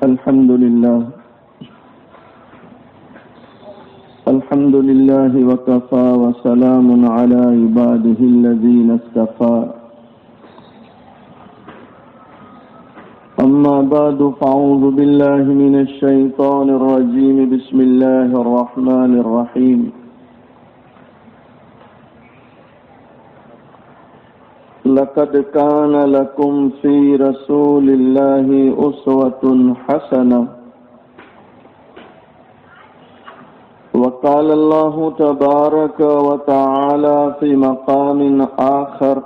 الحمد لله وكفى وسلام على عباده الذين اصطفى أما بعد فأعوذ بالله من الشيطان الرجيم بسم الله الرحمن الرحيم لقد كان لكم في رسول الله أسوة حسنة وقال الله تبارك وتعالى في مقام آخر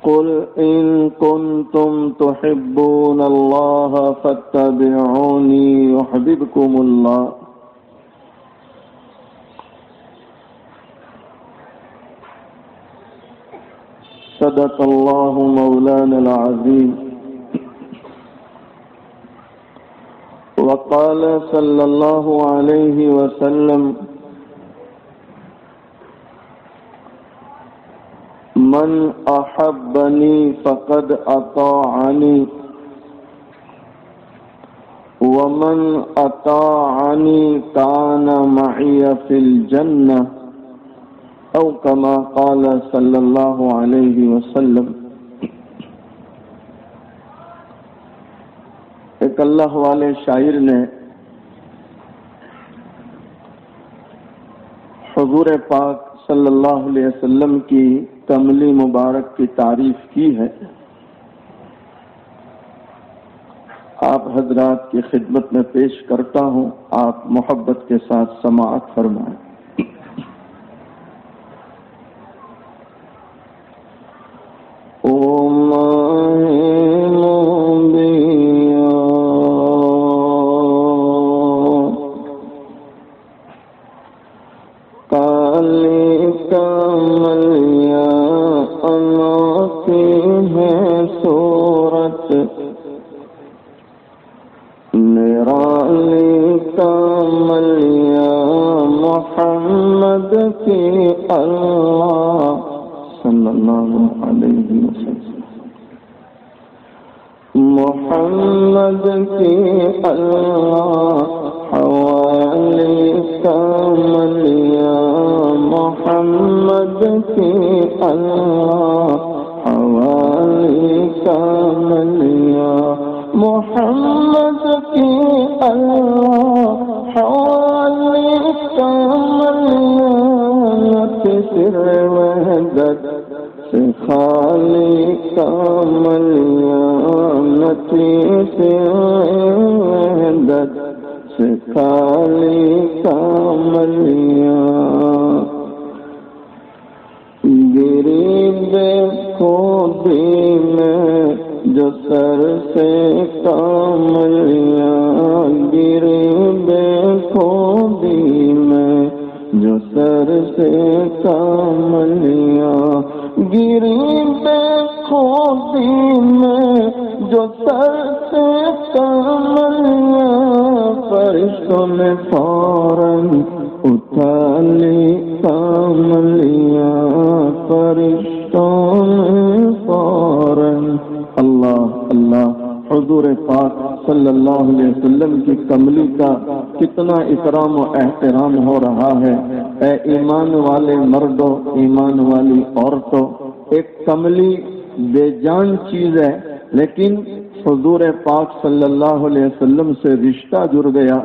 قل إن كنتم تحبون الله فاتبعوني يحببكم الله صدق الله مولانا العظيم وقال صلى الله عليه وسلم من أحبني فقد أطاعني ومن أطاعني كان معي في الجنة او کما قال صلی اللہ علیہ وسلم۔ ایک اللہ والے شاعر نے حضور پاک صلی اللہ علیہ وسلم کی کملی مبارک کی تعریف کی ہے۔ آپ حضرات کی خدمت میں پیش کرتا ہوں، آپ محبت کے ساتھ سماعت فرمائیں۔ محمد کی اللہ حوالی کاملیا، محمد کی اللہ حوالی کاملیا، محمد کی اللہ حوالی کاملیا، سر وحدت سے خالی کاملیا، سے وحدت سے خالی کاملیا، گری بے خودی میں جو سر سے کاملیا، گری بے خودی میں جو سر سے کاملیا، گری بے خودی میں جو سر سے کاملیا، فرشتوں نے فوراً اٹھا لی کاملیا، فرشتوں نے فوراً۔ اللہ اللہ، حضور پاک صلی اللہ علیہ وسلم کی کملی کا کتنا اکرام و احترام ہو رہا ہے۔ اے ایمان والے مردوں، ایمان والی عورتوں، ایک کملی بے جان چیز ہے، لیکن حضور پاک صلی اللہ علیہ وسلم سے رشتہ جڑ گیا،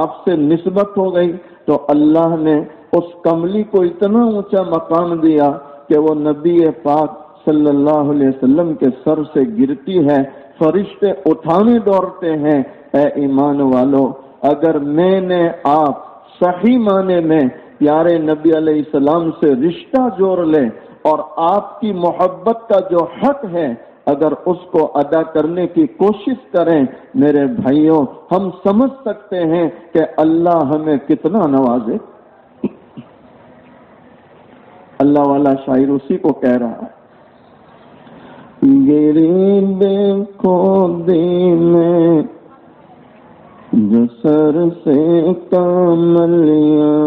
آپ سے نسبت ہو گئی، تو اللہ نے اس کملی کو اتنا اونچا مقام دیا کہ وہ نبی پاک صلی اللہ علیہ وسلم کے سر سے گرتی ہے، فرشتے اٹھانے دوڑتے ہیں۔ اے ایمان والو، اگر میں نے آپ صحیح معنی میں پیارے نبی علیہ السلام سے رشتہ جوڑ لیں اور آپ کی محبت کا جو حق ہے اگر اس کو ادا کرنے کی کوشش کریں، میرے بھائیوں، ہم سمجھ سکتے ہیں کہ اللہ ہمیں کتنا نوازے۔ اللہ والا شاعر اسی کو کہہ رہا ہے، گری بے خودی میں جو سر سے کاملیاں،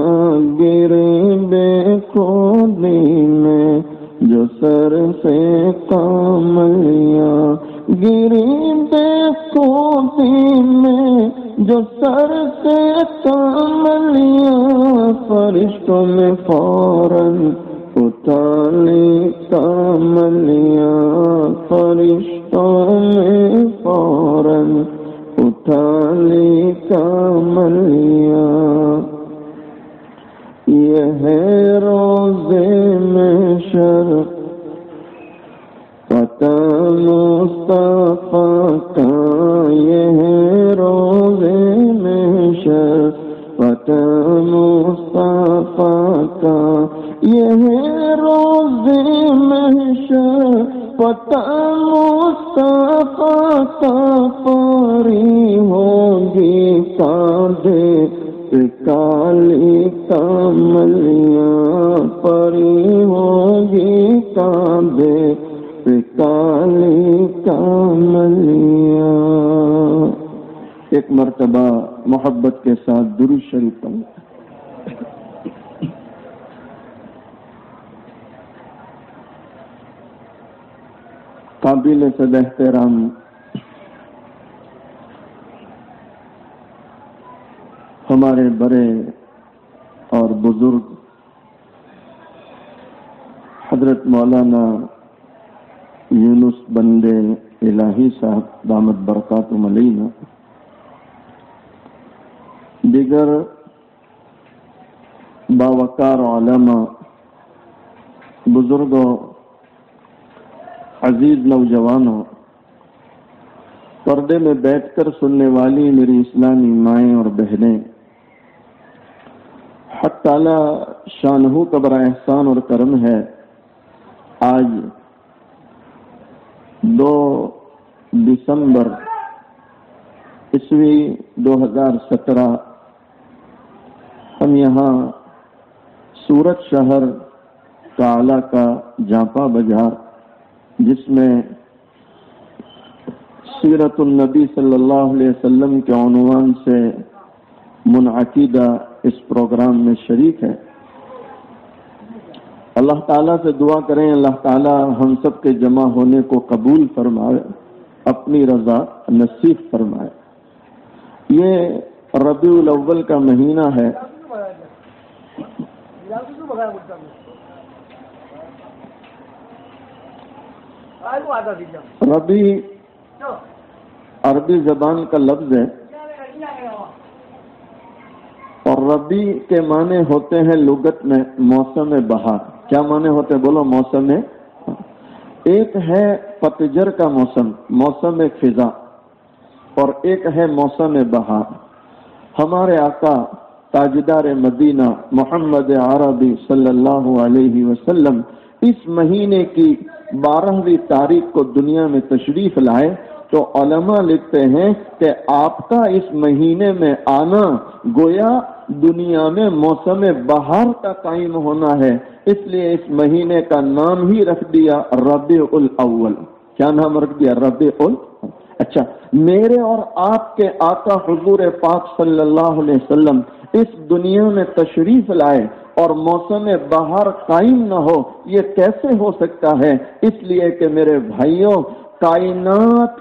گری بے خودی میں جو سر سے کاملیاں، گری بے خودی جو سر سے کام لیا فرشتوں میں فوراً اٹھا لی کام لیا فرشتوں میں فوراً اٹھا لی کام لیا یہ ہے روزے میں شر پتہ مصطفیٰ کا یہ ہے روزے میں شر پتہ مصطفیٰ کا یہ ہے روزے میں شر پتہ مصطفیٰ کا پاری ہوگی کاندھے کالی کملیاں پری ہوگی کاندھے کالی کملیاں. ایک مرتبہ محبت کے ساتھ درود شریف پڑھیں. قابل صد احترام ہمارے بڑے اور بزرگ حضرت مولانا یونس بندے الہی صاحب دامت برکاتہم علیہ، دیگر باوقار علماء، بزرگوں، عزیز نوجوانوں، پردے میں بیٹھ کر سننے والی میری اسلامی مائیں اور بہنیں، حق تعالی شانہ کا بڑا احسان اور کرم ہے، آج 2 دسمبر عیسوی 2017 ہم یہاں سورت شہر کالا کا جاپا بازار، جس میں سیرت النبی صلی اللہ علیہ وسلم کے عنوان سے منعقدہ اس پروگرام میں شریک ہے. اللہ تعالیٰ سے دعا کریں اللہ تعالیٰ ہم سب کے جمع ہونے کو قبول فرمائے، اپنی رضا نصیب فرمائے. یہ ربیع الاول کا مہینہ ہے. ربیع عربی زبان کا لفظ ہے اور ربیع کے معنی ہوتے ہیں لغت میں موسم بہار. کیا معنی ہوتے ہیں بولو؟ موسم. ایک ہے پتجھر کا موسم، موسم خزاں، اور ایک ہے موسم بہار. ہمارے آقا تاجدار مدینہ محمد عربی صلی اللہ علیہ وسلم اس مہینے کی 12ویں تاریخ کو دنیا میں تشریف لائے تو علماء لکھتے ہیں کہ آپ کا اس مہینے میں آنا گویا دنیا میں موسم بہار کا قائم ہونا ہے، اس لیے اس مہینے کا نام ہی رکھ دیا ربیع الاول. کیا نام رکھ دیا؟ ربیع الاول. اچھا، میرے اور آپ کے آقا حضور پاک صلی اللہ علیہ وسلم اس دنیا میں تشریف لائے اور موسم بہار قائم نہ ہو، یہ کیسے ہو سکتا ہے؟ اس لیے کہ میرے بھائیوں، کائنات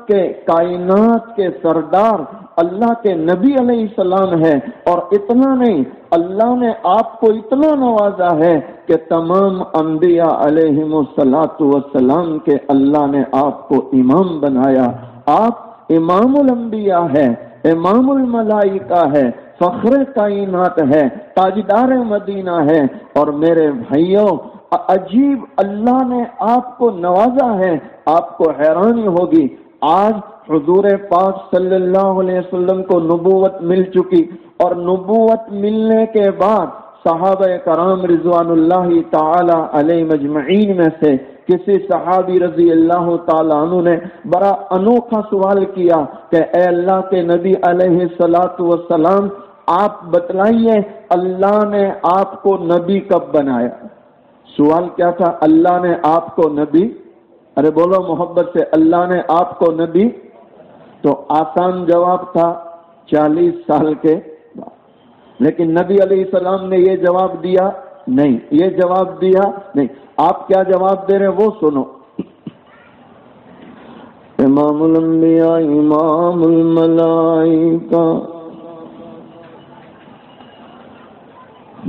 کے سردار اللہ کے نبی علیہ السلام ہے، اور اتنا نہیں، اللہ نے آپ کو اتنا نوازا ہے کہ تمام انبیاء علیہم السلام کے اللہ نے آپ کو امام بنایا. آپ امام الانبیاء ہے، امام الملائکہ ہے، فخر کائنات ہے، تاجدار مدینہ ہے. اور میرے بھائیوں، عجیب اللہ نے آپ کو نوازا ہے، آپ کو حیرانی ہوگی. آج حضور پاک صلی اللہ علیہ وسلم کو نبوت مل چکی، اور نبوت ملنے کے بعد صحابہ کرام رضوان اللہ تعالی علیہ مجمعین میں سے کسی صحابی رضی اللہ تعالیٰ عنہ نے بڑا انوکھا سوال کیا کہ اے اللہ کے نبی علیہ الصلاۃ والسلام، آپ بتلائیے اللہ نے آپ کو نبی کب بنایا؟ سوال کیا تھا؟ اللہ نے آپ کو نبی، ارے بولو محبت سے، اللہ نے آپ کو نبی. تو آسان جواب تھا 40 سال کے بعد. لیکن نبی علیہ السلام نے یہ جواب دیا نہیں، یہ جواب دیا نہیں. آپ کیا جواب دے رہے ہیں وہ سنو. امام الانبیاء امام الملائکہ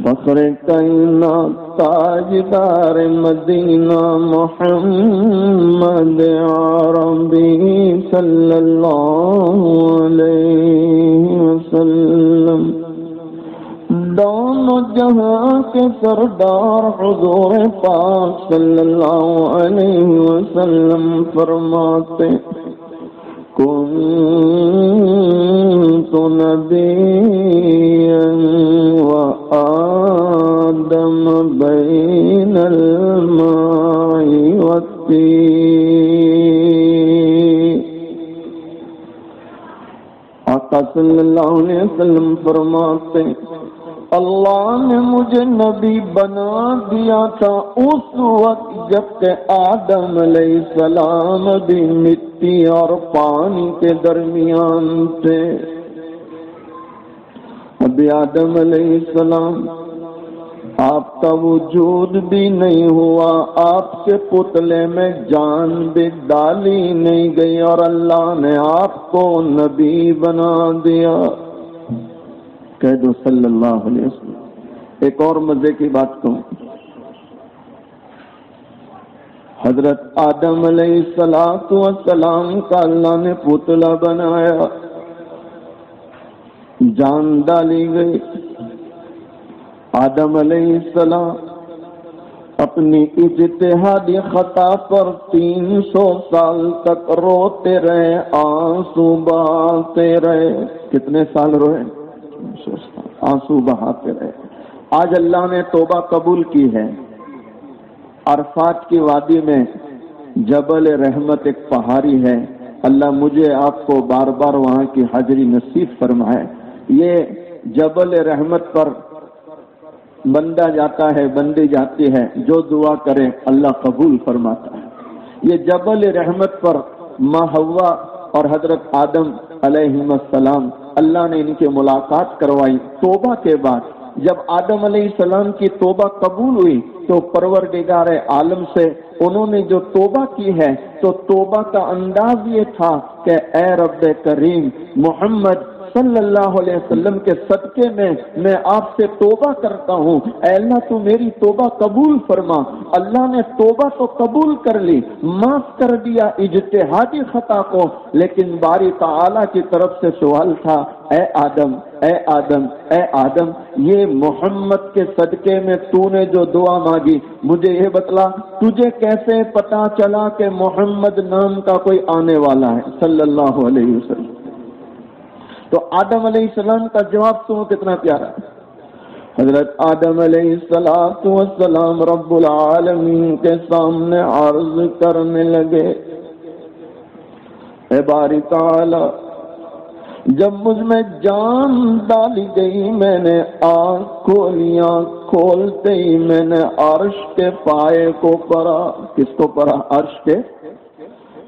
فخر کائنات تاجدار مدینہ محمد عربی صلی اللہ علیہ وسلم، دونوں جہاں کے سردار حضور پاک صلی اللہ علیہ وسلم فرماتے کنت نبیا وآدم بین الماء والطین۔ آقا صلی اللہ علیہ وسلم فرماتے اللہ نے مجھے نبی بنا دیا تھا اس وقت جب کہ آدم علیہ السلام بھی مٹی اور پانی کے درمیان تھے۔ ابھی آدم علیہ السلام آپ کا وجود بھی نہیں ہوا، آپ کے پتلے میں جان بھی ڈالی نہیں گئی اور اللہ نے آپ کو نبی بنا دیا۔ کہہ دو صلی اللہ علیہ وسلم۔ ایک اور مزے کی بات کہوں، حضرت آدم علیہ السلام کا اللہ نے پتلا بنایا، جان ڈالی گئی۔ آدم علیہ السلام اپنی اجتہادی خطا پر 300 سال تک روتے رہے، آنسو بہاتے رہے۔ کتنے سال روئے؟ آنسو بہاتے رہے۔ آج اللہ نے توبہ قبول کی ہے۔ عرفات کی وادی میں جبل رحمت ایک پہاڑی ہے، اللہ مجھے آپ کو بار بار وہاں کی حاضری نصیب فرمائے۔ یہ جبل رحمت پر بندہ جاتا ہے، بندی جاتی ہے، جو دعا کرے اللہ قبول فرماتا ہے۔ یہ جبل رحمت پر ماں حوا اور حضرت آدم علیہ السلام اللہ نے ان کی ملاقات کروائی توبہ کے بعد۔ جب آدم علیہ السلام کی توبہ قبول ہوئی تو پروردگار عالم سے انہوں نے جو توبہ کی ہے تو توبہ کا انداز یہ تھا کہ اے رب کریم محمد صلی اللہ علیہ وسلم کے صدقے میں آپ سے توبہ کرتا ہوں، اے اللہ تو میری توبہ قبول فرما۔ اللہ نے توبہ تو قبول کر لی، معاف کر دیا اجتہادی خطا کو، لیکن باری تعالی کی طرف سے سوال تھا، اے آدم اے آدم اے آدم، یہ محمد کے صدقے میں تو نے جو دعا مانگی مجھے یہ بتلا تجھے کیسے پتا چلا کہ محمد نام کا کوئی آنے والا ہے صلی اللہ علیہ وسلم۔ تو آدم علیہ السلام کا جواب تو کتنا پیارا ہے۔ حضرت آدم علیہ السلام رب العالمین کے سامنے عرض کرنے لگے، اے باری تعالی جب مجھ میں جان ڈالی گئی میں نے آنکھ کھولیاں، کھولتے ہی میں نے عرش کے پائے کو پڑھا۔ کس کو پڑھا؟ عرش کے۔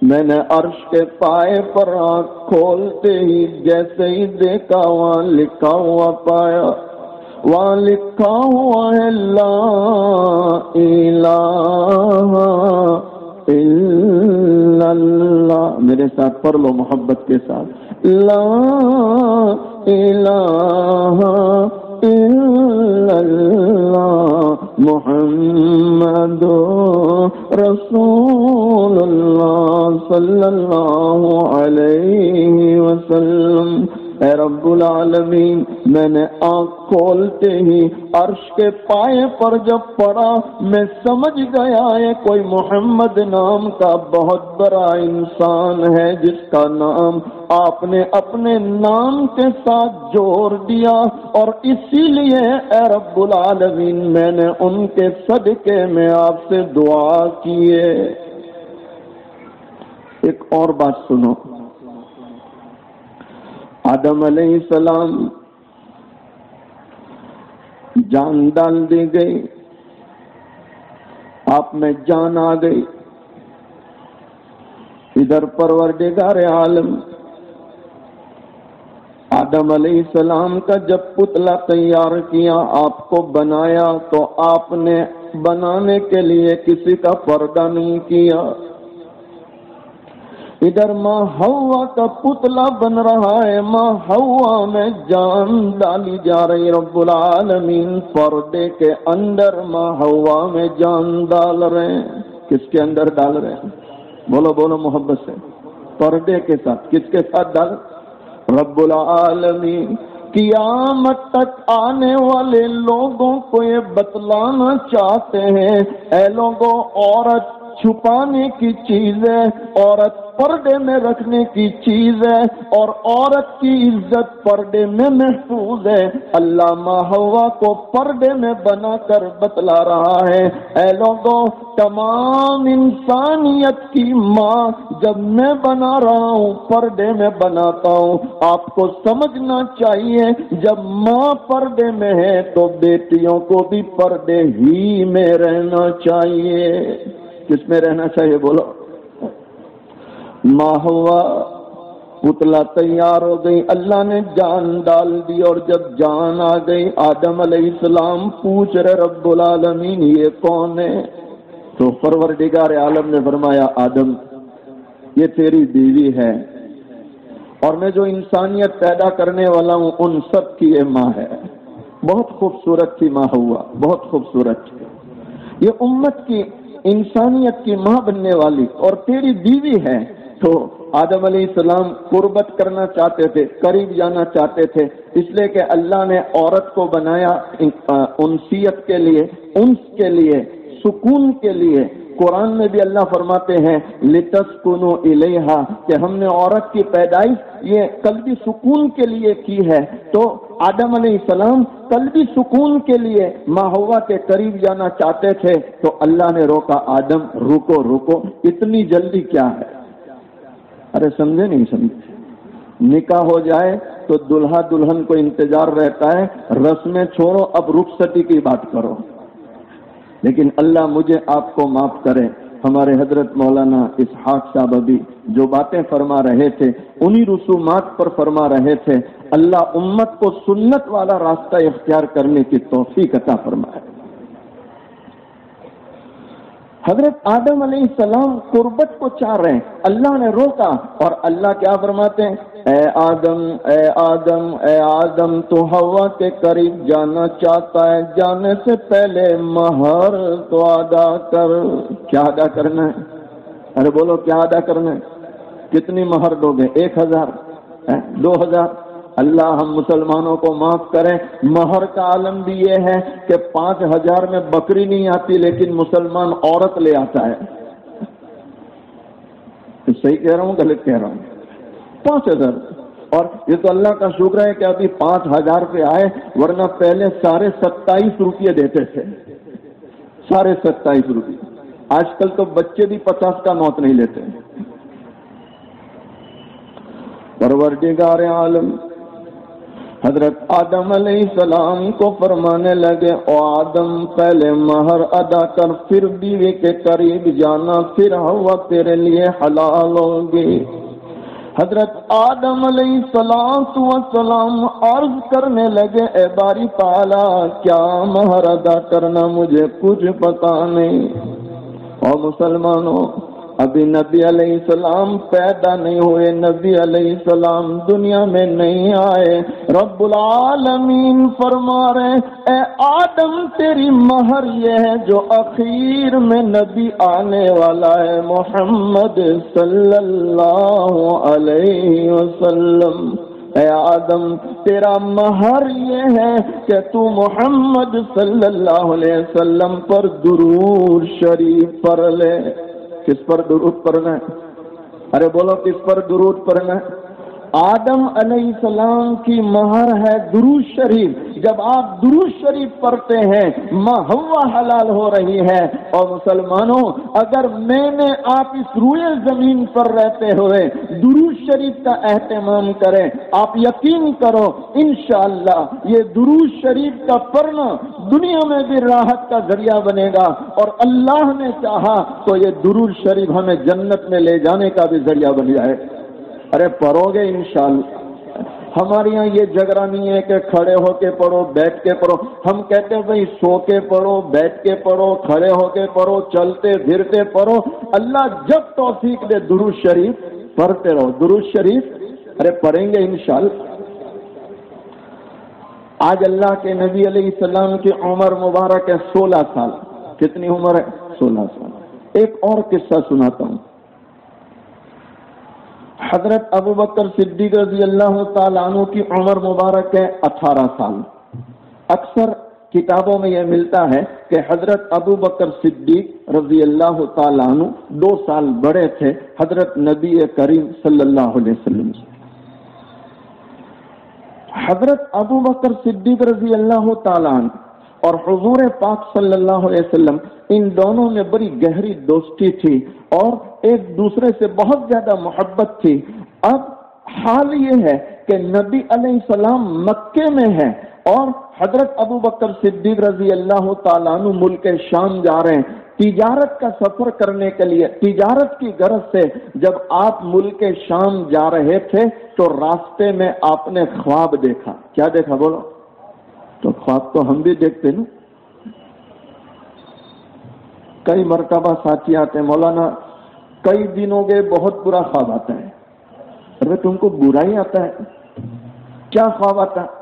میں نے عرش کے پائے پر آنکھ کھولتے ہی جیسے ہی دیکھا وہاں لکھا ہوا پایا، وہاں لکھا ہوا ہے لا الہ الا اللہ۔ میرے ساتھ پڑھ لو محبت کے ساتھ، لا الہ الا اللہ محمد رسول اللہ صلی اللہ علیہ وسلم۔ اے رب العالمین میں نے آنکھ کھولتے ہی عرش کے پائے پر جب پڑا میں سمجھ گیا یہ کوئی محمد نام کا بہت بڑا انسان ہے جس کا نام آپ نے اپنے نام کے ساتھ جوڑ دیا، اور اسی لیے اے رب العالمین میں نے ان کے صدقے میں آپ سے دعا کیے۔ ایک اور بات سنو، آدم علیہ السلام جان ڈال دی گئی، آپ میں جان آ گئی، ادھر پروردگار عالم آدم علیہ السلام کا جب پتلا تیار کیا، آپ کو بنایا تو آپ نے بنانے کے لیے کسی کا پردہ نہیں کیا، ادھر ماں ہوا کا پتلا بن رہا ہے، ماں ہوا میں جان ڈالی جا رہی، رب العالمین پردے کے اندر ماں ہوا میں جان ڈال رہے ہیں۔ کس کے اندر ڈال رہے ہیں؟ بولو بولو محبت سے، پردے کے ساتھ۔ کس کے ساتھ ڈال؟ رب العالمین قیامت تک آنے والے لوگوں کو یہ بتلانا چاہتے ہیں، اے لوگوں، عورت چھپانے کی چیز ہے، عورت پردے میں رکھنے کی چیز ہے، اور عورت کی عزت پردے میں محفوظ ہے۔ اللہ ماں ہوا کو پردے میں بنا کر بتلا رہا ہے، اے لوگوں، تمام انسانیت کی ماں جب میں بنا رہا ہوں پردے میں بناتا ہوں۔ آپ کو سمجھنا چاہیے جب ماں پردے میں ہے تو بیٹیوں کو بھی پردے ہی میں رہنا چاہیے۔ کس میں رہنا چاہیے؟ بولو۔ ماں ہوا پتلا تیار ہو گئی، اللہ نے جان ڈال دی، اور جب جان آ گئی آدم علیہ السلام پوچھ رہے رب العالمین یہ کون ہے؟ تو پروردگار عالم نے فرمایا آدم یہ تیری بیوی ہے، اور میں جو انسانیت پیدا کرنے والا ہوں ان سب کی یہ ماں ہے۔ بہت خوبصورت تھی ماں ہوا، بہت خوبصورت تھی، یہ امت کی انسانیت کی ماں بننے والی، اور تیری بیوی ہے۔ تو آدم علیہ السلام قربت کرنا چاہتے تھے، قریب جانا چاہتے تھے، اس لیے کہ اللہ نے عورت کو بنایا انسیت کے لیے، انس کے لیے، سکون کے لیے۔ قرآن میں بھی اللہ فرماتے ہیں لِتَسْكُنُوا إِلَيْهَا کہ ہم نے عورت کی پیدائش یہ قلبی سکون کے لیے کی ہے۔ تو آدم علیہ السلام قلبی سکون کے لیے ماں ہوا کے قریب جانا چاہتے تھے، تو اللہ نے روکا، آدم رکو رکو، اتنی جلدی کیا ہے؟ ارے سمجھے نہیں سمجھے؟ نکاح ہو جائے تو دلہا دلہن کو انتظار رہتا ہے، رسمیں چھوڑو، اب رخصتی کی بات کرو۔ لیکن اللہ مجھے آپ کو معاف کرے، ہمارے حضرت مولانا اسحاق صاحب ابھی جو باتیں فرما رہے تھے انہی رسومات پر فرما رہے تھے۔ اللہ امت کو سنت والا راستہ اختیار کرنے کی توفیق عطا فرمائے۔ حضرت آدم علیہ السلام قربت کو چاہ رہے ہیں، اللہ نے روکا، اور اللہ کیا فرماتے ہیں؟ اے آدم اے آدم اے آدم، تو ہوا کے قریب جانا چاہتا ہے، جانے سے پہلے مہر تو ادا کر۔ کیا ادا کرنا ہے؟ ارے بولو کیا ادا کرنا ہے؟ کتنی مہر دو گے؟ 1000 2000؟ اللہ ہم مسلمانوں کو معاف کریں، مہر کا عالم بھی یہ ہے کہ 5000 میں بکری نہیں آتی لیکن مسلمان عورت لے آتا ہے۔ صحیح کہہ رہا ہوں غلط کہہ رہا ہوں؟ 5000، اور یہ تو اللہ کا شکر ہے کہ ابھی 5000 پہ آئے، ورنہ پہلے 27.5 روپیے دیتے تھے، 27.5 روپیے۔ آج کل تو بچے بھی 50 کا نوٹ نہیں لیتے۔ پروردگار عالم حضرت آدم علیہ السلام کو فرمانے لگے، او آدم پہلے مہر ادا کر، پھر بیوی کے قریب جانا، پھر ہوا تیرے لیے حلال ہوگی۔ حضرت آدم علیہ السلام عرض کرنے لگے، اے باری تعالی کیا مہر ادا کرنا؟ مجھے کچھ پتا نہیں۔ اور مسلمانوں، ابھی نبی علیہ السلام پیدا نہیں ہوئے، نبی علیہ السلام دنیا میں نہیں آئے، رب العالمین فرما رہے اے آدم تیری مہر یہ ہے جو اخیر میں نبی آنے والا ہے، محمد صلی اللہ علیہ وسلم۔ اے آدم تیرا مہر یہ ہے کہ تو محمد صلی اللہ علیہ وسلم پر درود شریف پڑھ لے۔ کس پر درود پڑھنا ہے؟ ارے بولو کس پر درود پڑھنا ہے؟ آدم علیہ السلام کی مہر ہے درود شریف۔ جب آپ درود شریف پڑھتے ہیں ماں ہوا حلال ہو رہی ہے۔ اور مسلمانوں، اگر میں نے آپ اس روئے زمین پر رہتے ہوئے درود شریف کا اہتمام کریں، آپ یقین کرو انشاءاللہ یہ درود شریف کا پڑھنا دنیا میں بھی راحت کا ذریعہ بنے گا، اور اللہ نے چاہا تو یہ درود شریف ہمیں جنت میں لے جانے کا بھی ذریعہ بن جائے۔ ارے پڑھو گے انشاءاللہ۔ ہمارے یہاں یہ جھگڑا نہیں ہے کہ کھڑے ہو کے پڑھو، بیٹھ کے پڑھو۔ ہم کہتے ہیں بھائی سو کے پڑھو، بیٹھ کے پڑھو، کھڑے ہو کے پڑھو، چلتے پھرتے پڑھو۔ اللہ جب توفیق دے درود شریف پڑھتے رہو درود شریف. ارے پڑھیں گے انشاءاللہ. آج اللہ کے نبی علیہ السلام کی عمر مبارک ہے 16 سال. کتنی عمر ہے؟ 16 سال. ایک اور قصہ سناتا ہوں. حضرت ابو بکر صدیق رضی اللہ تعالیٰ عنہ کی عمر مبارک ہے 18 سال. اکثر کتابوں میں یہ ملتا ہے کہ حضرت ابو بکر صدیق رضی اللہ تعالیٰ عنہ 2 سال بڑے تھے حضرت نبی کریم صلی اللہ علیہ وسلم سے. حضرت ابو بکر صدیق رضی اللہ تعالیٰ عنہ اور حضور پاک صلی اللہ علیہ وسلم ان دونوں میں بڑی گہری دوستی تھی اور ایک دوسرے سے بہت زیادہ محبت تھی. اب حال یہ ہے کہ نبی علیہ السلام مکے میں ہے اور حضرت ابو بکر صدیق رضی اللہ تعالیٰ عنہ ملک شام جا رہے ہیں تجارت کا سفر کرنے کے لیے. تجارت کی غرض سے جب آپ ملک شام جا رہے تھے تو راستے میں آپ نے خواب دیکھا. کیا دیکھا بولو؟ تو خواب تو ہم بھی دیکھتے نا. کئی مرتبہ ساتھی آتے ہیں مولانا کئی دنوں کے بہت برا خواب آتا ہے. ارے تم کو برا ہی آتا ہے؟ کیا خواب آتا ہے؟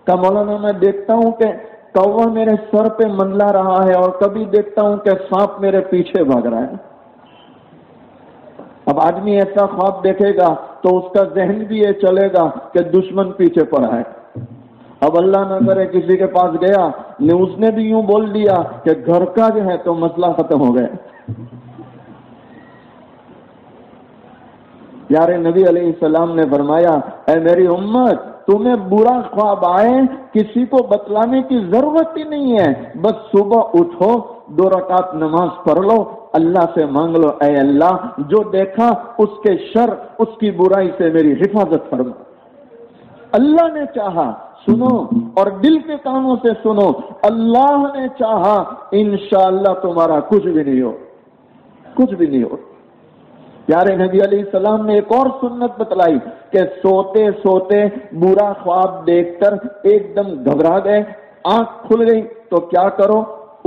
کہ مولانا میں دیکھتا ہوں کہ کوا میرے سر پہ منڈلا رہا ہے اور کبھی دیکھتا ہوں کہ سانپ میرے پیچھے بھاگ رہا ہے. اب آدمی ایسا خواب دیکھے گا تو اس کا ذہن بھی یہ چلے گا کہ دشمن پیچھے پڑا ہے. اب اللہ نہ کرے کسی کے پاس گیا اس نے بھی یوں بول دیا کہ گھر کا جو ہے تو مسئلہ ختم ہو گیا. پیارے نبی علیہ السلام نے فرمایا اے میری امت تمہیں برا خواب آئے کسی کو بتلانے کی ضرورت ہی نہیں ہے. بس صبح اٹھو 2 رکعت نماز پڑھ لو اللہ سے مانگ لو اے اللہ جو دیکھا اس کے شر اس کی برائی سے میری حفاظت فرما. اللہ نے چاہا سنو اور دل کے کانوں سے سنو اللہ نے چاہا انشاءاللہ تمہارا کچھ بھی نہیں ہو. کچھ بھی نہیں ہو. پیارے نبی علیہ السلام نے ایک اور سنت بتلائی کہ سوتے سوتے برا خواب دیکھ کر ایک دم گھبرا گئے آنکھ کھل گئی تو کیا کرو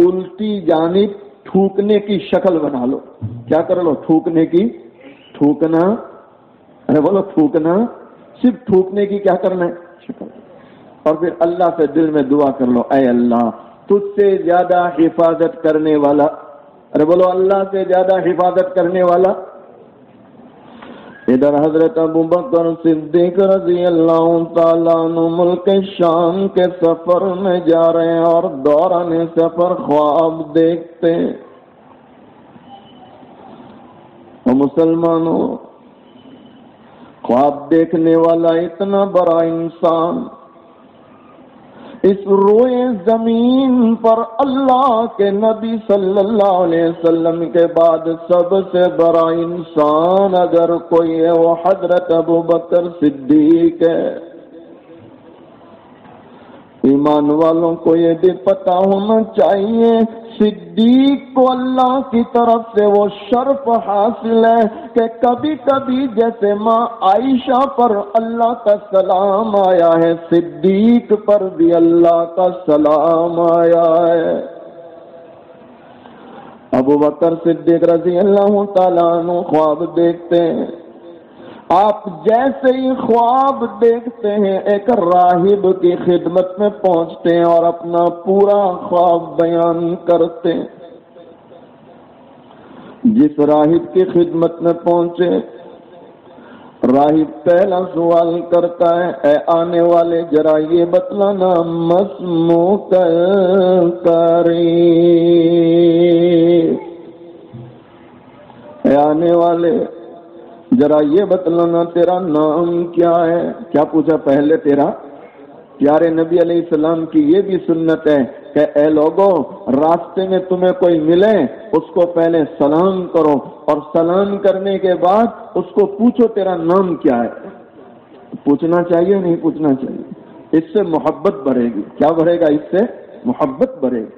الٹی جانب تھوکنے کی شکل بنا لو. کیا کر لو؟ تھوکنے کی. تھوکنا. ارے بولو تھوکنا. صرف تھوکنے کی کیا کرنا ہے؟ شکل. اور پھر اللہ سے دل میں دعا کر لو اے اللہ تجھ سے زیادہ حفاظت کرنے والا. ارے بولو اللہ سے زیادہ حفاظت کرنے والا. ادھر حضرت ابو بکر صدیق رضی اللہ تعالیٰ عنہ ملک شام کے سفر میں جا رہے ہیں اور دوران سفر خواب دیکھتے. اور مسلمانوں خواب دیکھنے والا اتنا بڑا انسان اس روئے زمین پر اللہ کے نبی صلی اللہ علیہ وسلم کے بعد سب سے بڑا انسان اگر کوئی ہے وہ حضرت ابو بکر صدیق ہے. ایمان والوں کو یہ بھی پتا ہونا چاہیے صدیق کو اللہ کی طرف سے وہ شرف حاصل ہے کہ کبھی کبھی جیسے ماں عائشہ پر اللہ کا سلام آیا ہے صدیق پر بھی اللہ کا سلام آیا ہے. ابو بکر صدیق رضی اللہ تعالیٰ عنہ خواب دیکھتے ہیں. آپ جیسے ہی خواب دیکھتے ہیں ایک راہب کی خدمت میں پہنچتے ہیں اور اپنا پورا خواب بیان کرتے ہیں. جس راہب کی خدمت میں پہنچے راہب پہلا سوال کرتا ہے اے آنے والے ذرا یہ بتلانا مسموک کریں. اے آنے والے ذرا یہ بتلانا تیرا نام کیا ہے. کیا پوچھا پہلے تیرا؟ پیارے نبی علیہ السلام کی یہ بھی سنت ہے کہ اے لوگوں راستے میں تمہیں کوئی ملے اس کو پہلے سلام کرو اور سلام کرنے کے بعد اس کو پوچھو تیرا نام کیا ہے. پوچھنا چاہیے نہیں پوچھنا چاہیے. اس سے محبت بڑھے گی. کیا بڑھے گا؟ اس سے محبت بڑھے گی.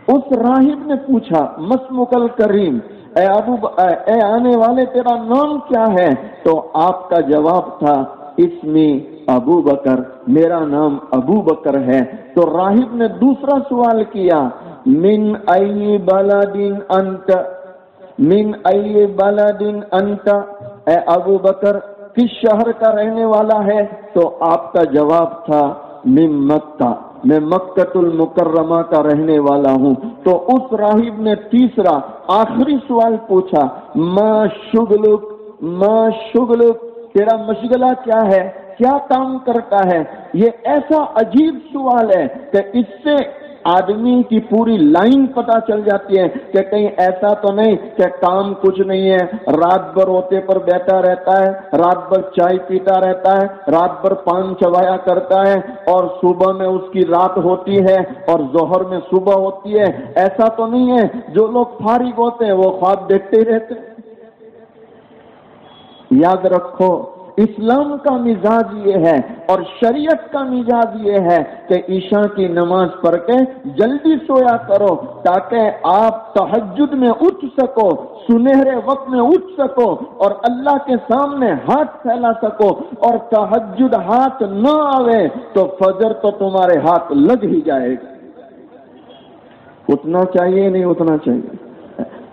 اس راہب نے پوچھا مسمکل کریم اے آنے والے تیرا نام کیا ہے؟ تو آپ کا جواب تھا اسمی ابو بکر میرا نام ابو بکر ہے. تو راہب نے دوسرا سوال کیا من ای بلد انت من ای بلد انت، اے ابو بکر کس شہر کا رہنے والا ہے؟ تو آپ کا جواب تھا من مکہ، میں مکۃ المکرمہ کا رہنے والا ہوں۔ تو اس راہب نے تیسرا آخری سوال پوچھا، ما شغلک، ما شغلک، تیرا مشغلہ کیا ہے، کیا کام کرتا ہے؟ یہ ایسا عجیب سوال ہے کہ اس سے آدمی کی پوری لائن پتہ چل جاتی ہے کہ کہیں ایسا تو نہیں کہ کام کچھ نہیں ہے، رات بھر اوتے پر بیٹھا رہتا ہے، رات بھر چائے پیتا رہتا ہے، رات بھر پان چبایا کرتا ہے، اور صبح میں اس کی رات ہوتی ہے اور ظہر میں صبح ہوتی ہے۔ ایسا تو نہیں ہے جو لوگ فارغ ہوتے ہیں وہ خواب دیکھتے ہی رہتے ہیں۔ یاد رکھو، اسلام کا مزاج یہ ہے اور شریعت کا مزاج یہ ہے کہ عشاء کی نماز پڑھ کے جلدی سویا کرو تاکہ آپ تہجد میں اٹھ سکو، سنہرے وقت میں اٹھ سکو اور اللہ کے سامنے ہاتھ پھیلا سکو، اور تہجد ہاتھ نہ آوے تو فجر تو تمہارے ہاتھ لگ ہی جائے گا۔ اٹھنا چاہیے نہیں اٹھنا چاہیے؟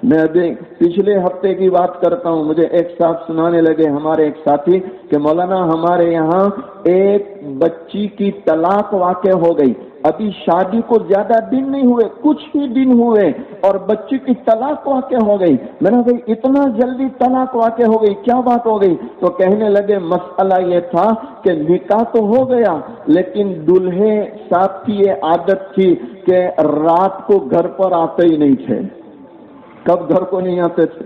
میں ابھی پچھلے ہفتے کی بات کرتا ہوں، مجھے ایک صاحب سنانے لگے، ہمارے ایک ساتھی، کہ مولانا ہمارے یہاں ایک بچی کی طلاق واقع ہو گئی، ابھی شادی کو زیادہ دن نہیں ہوئے، کچھ ہی دن ہوئے اور بچی کی طلاق واقع ہو گئی۔ میں نے کہا اتنا جلدی طلاق واقع ہو گئی، کیا بات ہو گئی؟ تو کہنے لگے مسئلہ یہ تھا کہ نکاح تو ہو گیا لیکن دلہے صاحب کی یہ عادت تھی کہ رات کو گھر پر آتے ہی نہیں تھے۔ کب گھر کو نہیں آتے تھے؟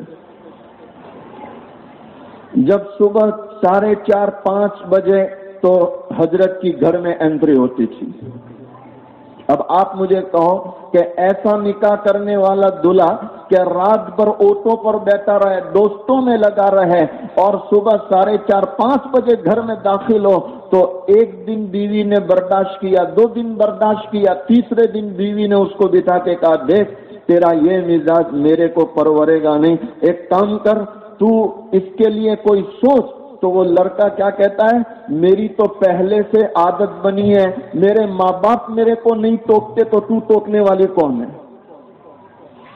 جب صبح 4:30 5 بجے تو حضرت کی گھر میں انٹری ہوتی تھی۔ اب آپ مجھے کہو کہ ایسا نکاح کرنے والا دلہا کہ رات بھر آٹو پر بیٹھا رہے، دوستوں میں لگا رہے اور صبح 4:30 5 بجے گھر میں داخل ہو، تو ایک دن بیوی نے برداشت کیا، 2 دن برداشت کیا، تیسرے دن بیوی نے اس کو بٹھا کے کہا دیکھ تیرا یہ مزاج میرے کو پرورے گا نہیں، ایک کام کر تو اس کے لیے کوئی سوچ۔ تو وہ لڑکا کیا کہتا ہے، میری تو پہلے سے عادت بنی ہے، میرے ماں باپ میرے کو نہیں ٹوکتے تو تو ٹوکنے والی کون ہے؟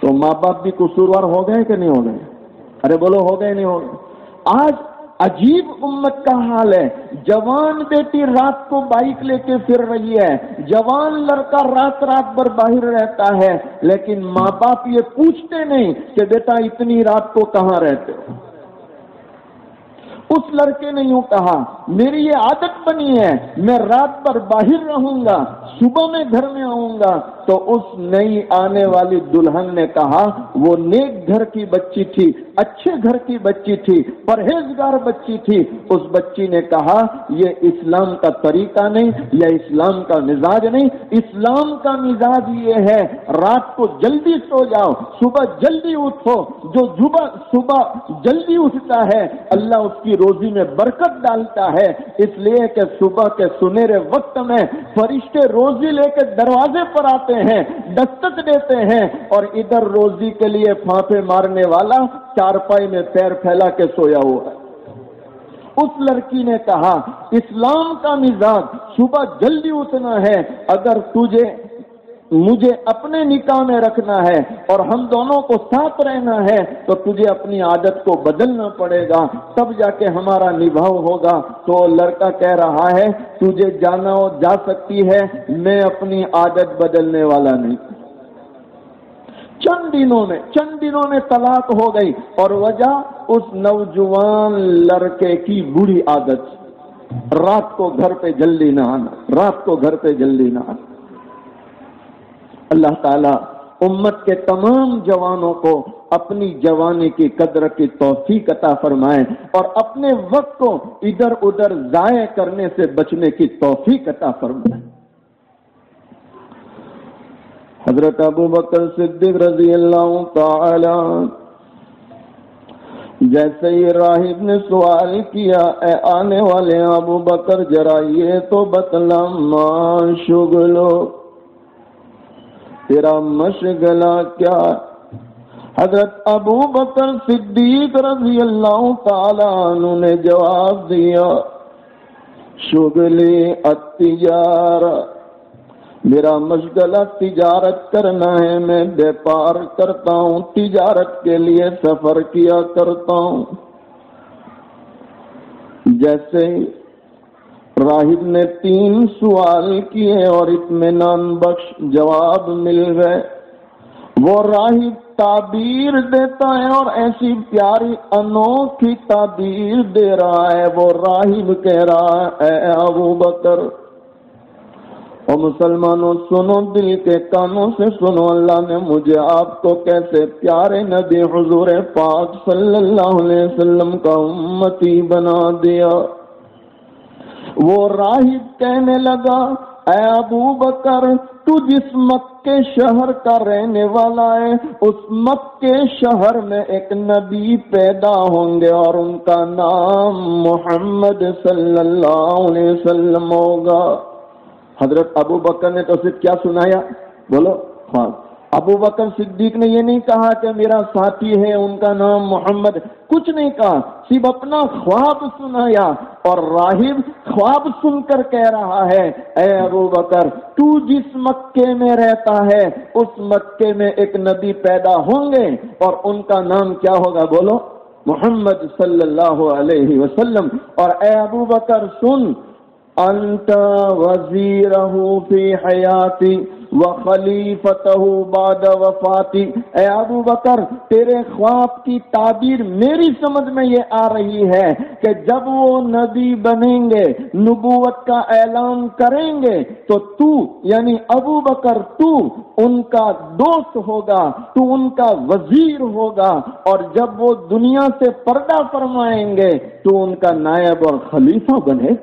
تو ماں باپ بھی قصوروار ہو گئے کہ نہیں ہو گئے؟ ارے بولو ہو گئے نہیں ہو گئے؟ آج عجیب امت کا حال ہے، جوان بیٹی رات کو بائک لے کے پھر رہی ہے، جوان لڑکا رات بھر باہر رہتا ہے، لیکن ماں باپ یہ پوچھتے نہیں کہ بیٹا اتنی رات کو کہاں رہتے ہو۔ اس لڑکے نے یوں کہا، میری یہ عادت بنی ہے، میں رات بھر باہر رہوں گا، صبح میں گھر میں آؤں گا۔ تو اس نئی آنے والی دلہن نے کہا، وہ نیک گھر کی بچی تھی، اچھے گھر کی بچی تھی، پرہیزگار بچی تھی، اس بچی نے کہا یہ اسلام کا طریقہ نہیں، یا اسلام کا مزاج نہیں، اسلام کا مزاج یہ ہے رات کو جلدی سو جاؤ، صبح جلدی اٹھو۔ جو صبح جلدی اٹھتا ہے اللہ اس کی روزی میں برکت ڈالتا ہے، اس لیے کہ صبح کے سنہرے وقت میں فرشتے روزی لے کے دروازے پر آتے ہیں، دستک دیتے ہیں، اور ادھر روزی کے لیے پھانپے مارنے والا چارپائی میں پیر پھیلا کے سویا ہوا ہے۔ اس لڑکی نے کہا اسلام کا مزاج صبح جلدی اٹھنا ہے، اگر مجھے اپنے نکاح میں رکھنا ہے اور ہم دونوں کو ساتھ رہنا ہے تو تجھے اپنی عادت کو بدلنا پڑے گا، تب جا کے ہمارا نبھاؤ ہوگا۔ تو لڑکا کہہ رہا ہے تجھے جانا ہو جا سکتی ہے، میں اپنی عادت بدلنے والا نہیں۔ چند دنوں میں طلاق ہو گئی، اور وجہ اس نوجوان لڑکے کی بری عادت، رات کو گھر پہ جلدی نہ آنا۔ اللہ تعالیٰ امت کے تمام جوانوں کو اپنی جوانی کی قدر کی توفیق عطا فرمائے اور اپنے وقت کو ادھر ادھر ضائع کرنے سے بچنے کی توفیق عطا فرمائے۔ حضرت ابو بکر صدیق رضی اللہ تعالی، جیسے ہی راہب نے سوال کیا، اے آنے والے ابو بکر ذرا یہ تو بتلا ما شغلو، تیرا مشغلہ کیا؟ حضرت ابو بکر صدیق رضی اللہ تعالی عنہ نے جواب دیا، شغلی التجارہ، میرا مشغلہ تجارت کرنا ہے، میں بیپار کرتا ہوں، تجارت کے لیے سفر کیا کرتا ہوں۔ جیسے راہب نے 3 سوال کیے اور اطمینان بخش جواب مل گئے، وہ راہب تعبیر دیتا ہے اور ایسی پیاری انوکھی تعبیر دے رہا ہے۔ وہ راہب کہہ رہا ہے، اے ابو بکر، اور مسلمانوں سنو، دل کے کانوں سے سنو، اللہ نے مجھے آپ کو کیسے پیارے نبی حضور پاک صلی اللہ علیہ وسلم کا امتی بنا دیا۔ وہ راہب کہنے لگا، اے ابو بکر، تو جس مکے شہر کا رہنے والا ہے، اس مکے شہر میں ایک نبی پیدا ہوں گے اور ان کا نام محمد صلی اللہ علیہ وسلم ہوگا۔ حضرت ابو بکر نے تو صرف کیا سنایا؟ بولو خواب۔ ابو بکر صدیق نے یہ نہیں کہا کہ میرا ساتھی ہے ان کا نام محمد، کچھ نہیں کہا، صرف اپنا خواب سنایا۔ اور راہب خواب سن کر کہہ رہا ہے، اے ابو بکر، تو جس مکے میں رہتا ہے اس مکے میں ایک نبی پیدا ہوں گے اور ان کا نام کیا ہوگا؟ بولو محمد صلی اللہ علیہ وسلم۔ اور اے ابو بکر سن، انت وزیرہ فی حیاتی وخلیفتہ بعد وفاتی۔ اے ابو بکر، تیرے خواب کی تعبیر میری سمجھ میں یہ آ رہی ہے کہ جب وہ نبی بنیں گے، نبوت کا اعلان کریں گے، تو یعنی ابو بکر تو ان کا دوست ہوگا، تو ان کا وزیر ہوگا، اور جب وہ دنیا سے پردہ فرمائیں گے تو ان کا نائب اور خلیفہ بنے۔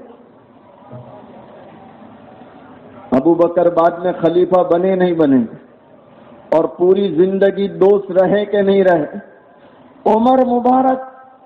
ابو بکر بعد میں خلیفہ بنے نہیں بنے، اور پوری زندگی دوست رہے کہ نہیں رہے؟ عمر مبارک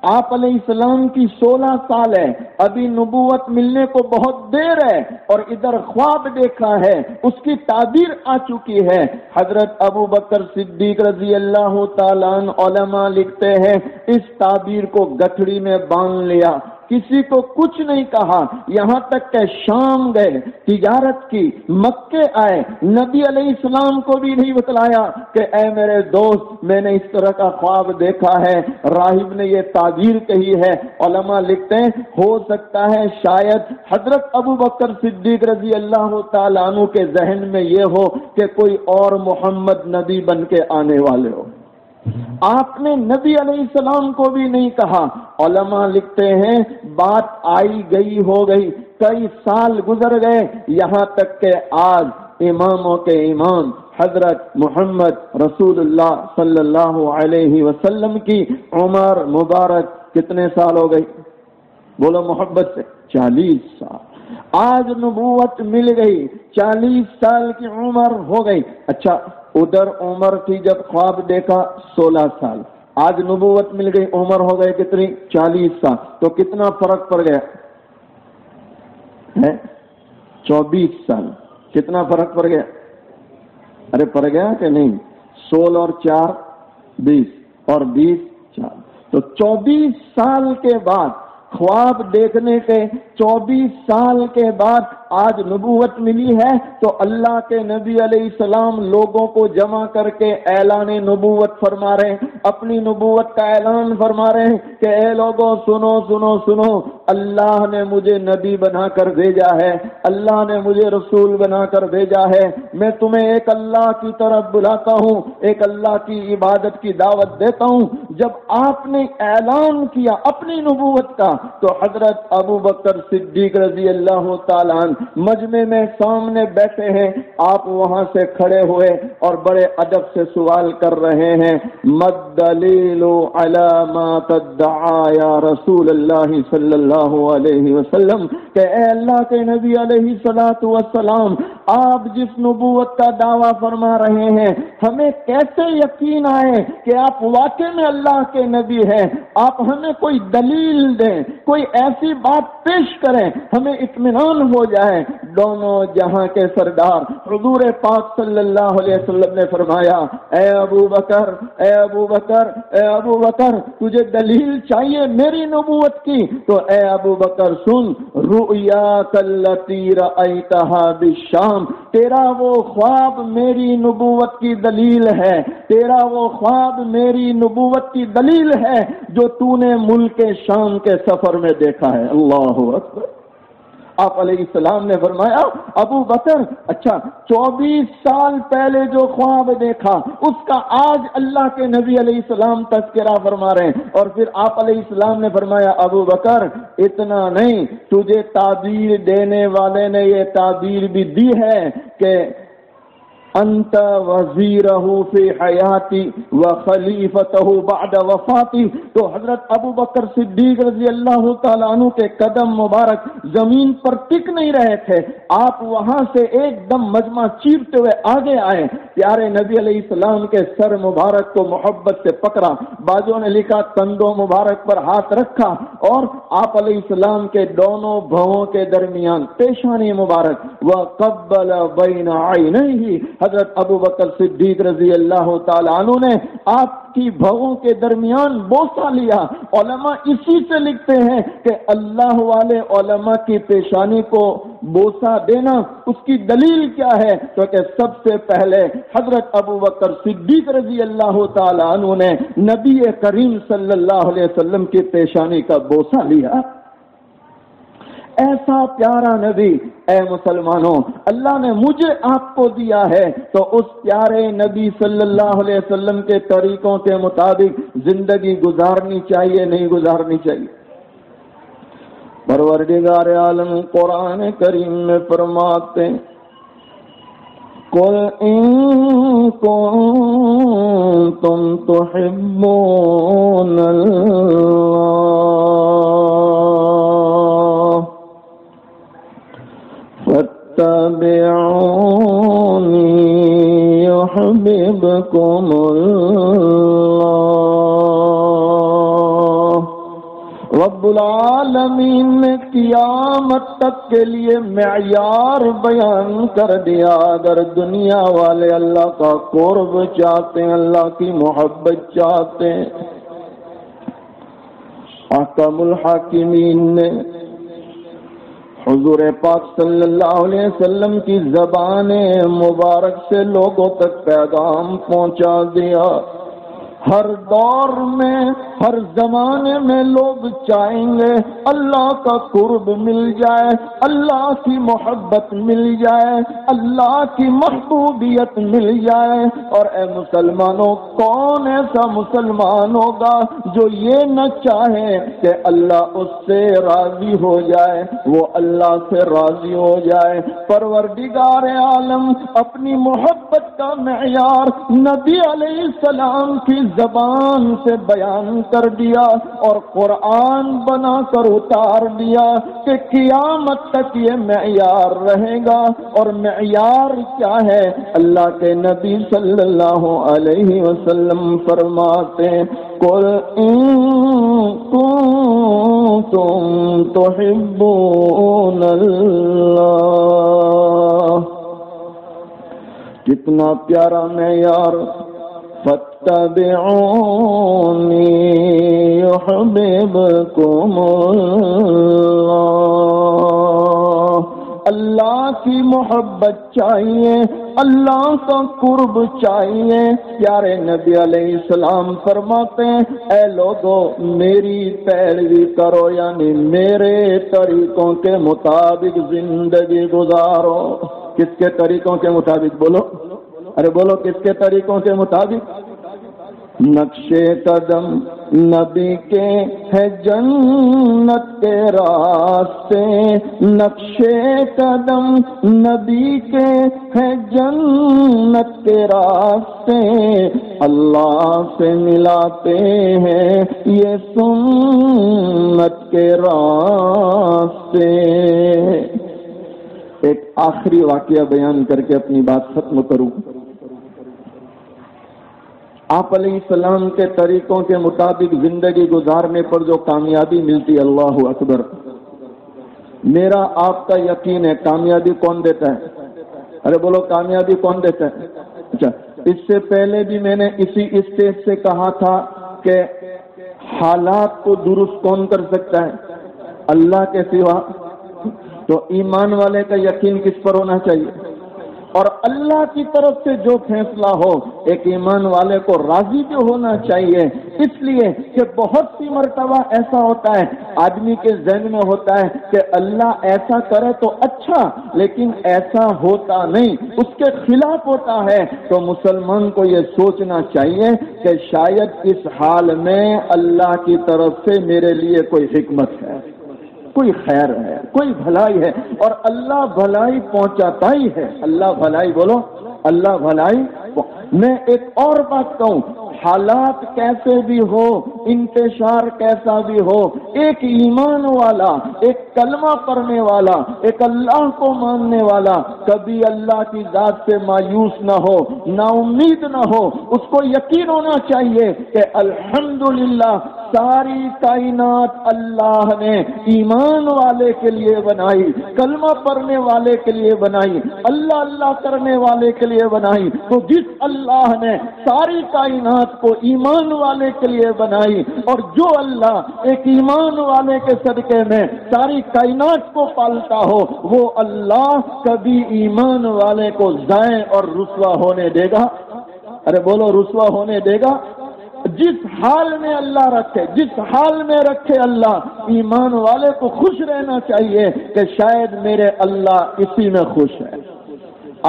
آپ علیہ السلام کی 16 سال ہے، ابھی نبوت ملنے کو بہت دیر ہے، اور ادھر خواب دیکھا ہے، اس کی تعبیر آ چکی ہے۔ حضرت ابو بکر صدیق رضی اللہ تعالیٰ عنہ، علماء لکھتے ہیں، اس تعبیر کو گٹھڑی میں باندھ لیا، کسی کو کچھ نہیں کہا، یہاں تک کہ شام گئے، تجارت کی، مکے آئے، نبی علیہ السلام کو بھی نہیں بتلایا کہ اے میرے دوست، میں نے اس طرح کا خواب دیکھا ہے، راہب نے یہ تعبیر کہی ہے۔ علماء لکھتے ہیں ہو سکتا ہے شاید حضرت ابو بکر صدیق رضی اللہ تعالیٰ عنہ کے ذہن میں یہ ہو کہ کوئی اور محمد نبی بن کے آنے والے ہو۔ آپ نے نبی علیہ السلام کو بھی نہیں کہا۔ علماء لکھتے ہیں بات آئی گئی ہو گئی، کئی سال گزر گئے، یہاں تک کہ آج اماموں کے امام حضرت محمد رسول اللہ صلی اللہ علیہ وسلم کی عمر مبارک کتنے سال ہو گئی؟ بولو محبت سے، 40 سال۔ آج نبوت مل گئی، 40 سال کی عمر ہو گئی۔ اچھا، ادھر عمر تھی جب خواب دیکھا 16 سال، آج نبوت مل گئی، عمر ہو گئے کتنی؟ 40 سال۔ تو کتنا فرق پڑ گیا ہے؟ 24 سال۔ کتنا فرق پڑ گیا؟ ارے پڑ گیا کہ نہیں؟ 16 اور 4 20 اور 20 4، تو 24 سال کے بعد خواب دیکھنے کے 24 سال کے بعد آج نبوت ملی ہے، تو اللہ کے نبی علیہ السلام لوگوں کو جمع کر کے اعلان نبوت فرما رہے ہیں، اپنی نبوت کا اعلان فرما رہے ہیں کہ اے لوگوں سنو سنو سنو، اللہ نے مجھے نبی بنا کر بھیجا ہے، اللہ نے مجھے رسول بنا کر بھیجا ہے، میں تمہیں ایک اللہ کی طرف بلاتا ہوں، ایک اللہ کی عبادت کی دعوت دیتا ہوں۔ جب آپ نے اعلان کیا اپنی نبوت کا، تو حضرت ابو بکر صدیق رضی اللہ تعالیٰ عنہ مجمع میں سامنے بیٹھے ہیں، آپ وہاں سے کھڑے ہوئے اور بڑے ادب سے سوال کر رہے ہیں، مد دلیل علی ما تدعا یا رسول اللہ صلی اللہ علیہ وسلم، کہ اے اللہ کے نبی علیہ الصلوۃ والسلام، آپ جس نبوت کا دعویٰ فرما رہے ہیں، ہمیں کیسے یقین آئے کہ آپ واقع میں اللہ کے نبی ہیں؟ آپ ہمیں کوئی دلیل دیں، کوئی ایسی بات پیش کریں، ہمیں اطمینان ہو جائے۔ دونوں جہاں کے سردار حضور پاک صلی اللہ علیہ وسلم نے فرمایا، اے ابو بکر، اے ابو بکر، اے ابو بکر، تجھے دلیل چاہیے میری نبوت کی؟ تو اے ابو بکر سن، رؤیاک التی رأیتہا بالشام، السلام، تیرا وہ خواب میری نبوت کی دلیل ہے، تیرا وہ خواب میری نبوت کی دلیل ہے جو تو نے ملک شام کے سفر میں دیکھا ہے۔ اللہ اکبر۔ آپ علیہ السلام نے فرمایا ابو بکر، اچھا 24 سال پہلے جو خواب دیکھا اس کا آج اللہ کے نبی علیہ السلام تذکرہ فرما رہے ہیں، اور پھر آپ علیہ السلام نے فرمایا ابو بکر اتنا نہیں، تجھے تعبیر دینے والے نے یہ تعبیر بھی دی ہے کہ انت وزیرہ فی حیاتی وخلیفتہ بعد وفاتی۔ تو حضرت ابو بکر صدیق رضی اللہ تعالیٰ عنہ کے قدم مبارک زمین پر ٹک نہیں رہے تھے، آپ وہاں سے ایک دم مجمع چیرتے ہوئے آگے آئے، پیارے نبی علیہ السلام کے سر مبارک کو محبت سے پکڑا، بعضوں نے لکھا کندھوں مبارک پر ہاتھ رکھا، اور آپ علیہ السلام کے دونوں بھووں کے درمیان پیشانی مبارک وقبل بین عینیہ، حضرت ابو بکر صدیق رضی اللہ تعالیٰ عنہ نے آپ کی بھووں کے درمیان بوسہ لیا۔ علماء اسی سے لکھتے ہیں کہ اللہ والے علماء کی پیشانی کو بوسہ دینا اس کی دلیل کیا ہے؟ تو کہ سب سے پہلے حضرت ابو بکر صدیق رضی اللہ تعالیٰ عنہ نے نبی کریم صلی اللہ علیہ وسلم کی پیشانی کا بوسہ لیا۔ ایسا پیارا نبی، اے مسلمانوں، اللہ نے مجھے آپ کو دیا ہے، تو اس پیارے نبی صلی اللہ علیہ وسلم کے طریقوں کے مطابق زندگی گزارنی چاہیے نہیں گزارنی چاہیے؟ پروردگار عالم قرآن کریم میں فرماتے ہیں قُلْ إِن كُنتُمْ تُحِبُّونَ اللَّهَ فَاتَّبِعُونِي يُحْبِبْكُمُ اللَّهُ۔ رب العالمین نے قیامت تک کے لیے معیار بیان کر دیا، اگر دنیا والے اللہ کا قرب چاہتے ہیں، اللہ کی محبت چاہتے ہیں، احکم الحاکمین نے حضور پاک صلی اللہ علیہ وسلم کی زبان مبارک سے لوگوں تک پیغام پہنچا دیا۔ ہر دور میں، ہر زمانے میں لوگ چاہیں گے اللہ کا قرب مل جائے، اللہ کی محبت مل جائے، اللہ کی محبوبیت مل جائے۔ اور اے مسلمانوں، کون ایسا مسلمان ہوگا جو یہ نہ چاہے کہ اللہ اس سے راضی ہو جائے، وہ اللہ سے راضی ہو جائے؟ پروردگار عالم اپنی محبت کا معیار نبی علیہ السلام کی زبان سے بیان کر دیا اور قرآن بنا کر اتار دیا کہ قیامت تک یہ معیار رہے گا۔ اور معیار کیا ہے؟ اللہ کے نبی صلی اللہ علیہ وسلم فرماتے قُلْ إِن كُنتُمْ تُحِبُّونَ اللَّهَ۔ کتنا پیارا معیار، فَاتَّبِعُونِي يُحْبِبْكُمُ اللَّهُ۔ اللہ کی محبت چاہیے، اللہ کا قرب چاہیے۔ پیارے نبی علیہ السلام فرماتے ہیں اے لوگوں میری پیروی کرو، یعنی میرے طریقوں کے مطابق زندگی گزارو۔ کس کے طریقوں کے مطابق؟ بولو، ارے بولو، کس کے طریقوں کے مطابق؟ نقش قدم نبی کے ہے جنت کے راستے، نقش قدم نبی کے ہے جنت کے راستے، اللہ سے ملاتے ہیں یہ سنت کے راستے۔ ایک آخری واقعہ بیان کر کے اپنی بات ختم کروں۔ آپ علیہ السلام کے طریقوں کے مطابق زندگی گزارنے پر جو کامیابی ملتی، اللہ اکبر، میرا آپ کا یقین ہے کامیابی کون دیتا ہے؟ ارے بولو، کامیابی کون دیتا ہے؟ اچھا، اس سے پہلے بھی میں نے اسی اسٹیج سے کہا تھا کہ حالات کو درست کون کر سکتا ہے؟ اللہ کے سوا۔ تو ایمان والے کا یقین کس پر ہونا چاہیے؟ اور اللہ کی طرف سے جو فیصلہ ہو ایک ایمان والے کو راضی بھی ہونا چاہیے، اس لیے کہ بہت سی مرتبہ ایسا ہوتا ہے آدمی کے ذہن میں ہوتا ہے کہ اللہ ایسا کرے تو اچھا، لیکن ایسا ہوتا نہیں، اس کے خلاف ہوتا ہے۔ تو مسلمان کو یہ سوچنا چاہیے کہ شاید اس حال میں اللہ کی طرف سے میرے لیے کوئی حکمت ہے، کوئی خیر ہے، کوئی بھلائی ہے، اور اللہ بھلائی پہنچاتا ہی ہے۔ اللہ بھلائی، بولو اللہ بھلائی۔ میں ایک اور بات کہوں، حالات کیسے بھی ہو، انتشار کیسا بھی ہو، ایک ایمان والا، ایک کلمہ پڑھنے والا، ایک اللہ کو ماننے والا کبھی اللہ کی ذات سے مایوس نہ ہو، نا امید نہ ہو۔ اس کو یقین ہونا چاہیے کہ الحمدللہ ساری کائنات اللہ نے ایمان والے کے لیے بنائی، کلمہ پڑھنے والے کے لیے بنائی، اللہ اللہ کرنے والے کے لیے بنائی۔ تو جس اللہ نے ساری کائنات کو ایمان والے کے لیے بنائی، اور جو اللہ ایک ایمان والے کے صدقے میں ساری کائنات کو پالتا ہو، وہ اللہ کبھی ایمان والے کو ضائع اور رسوا ہونے دے گا؟ ارے بولو، رسوا ہونے دے گا؟ جس حال میں اللہ رکھے، جس حال میں رکھے اللہ، ایمان والے کو خوش رہنا چاہیے کہ شاید میرے اللہ اسی میں خوش ہے۔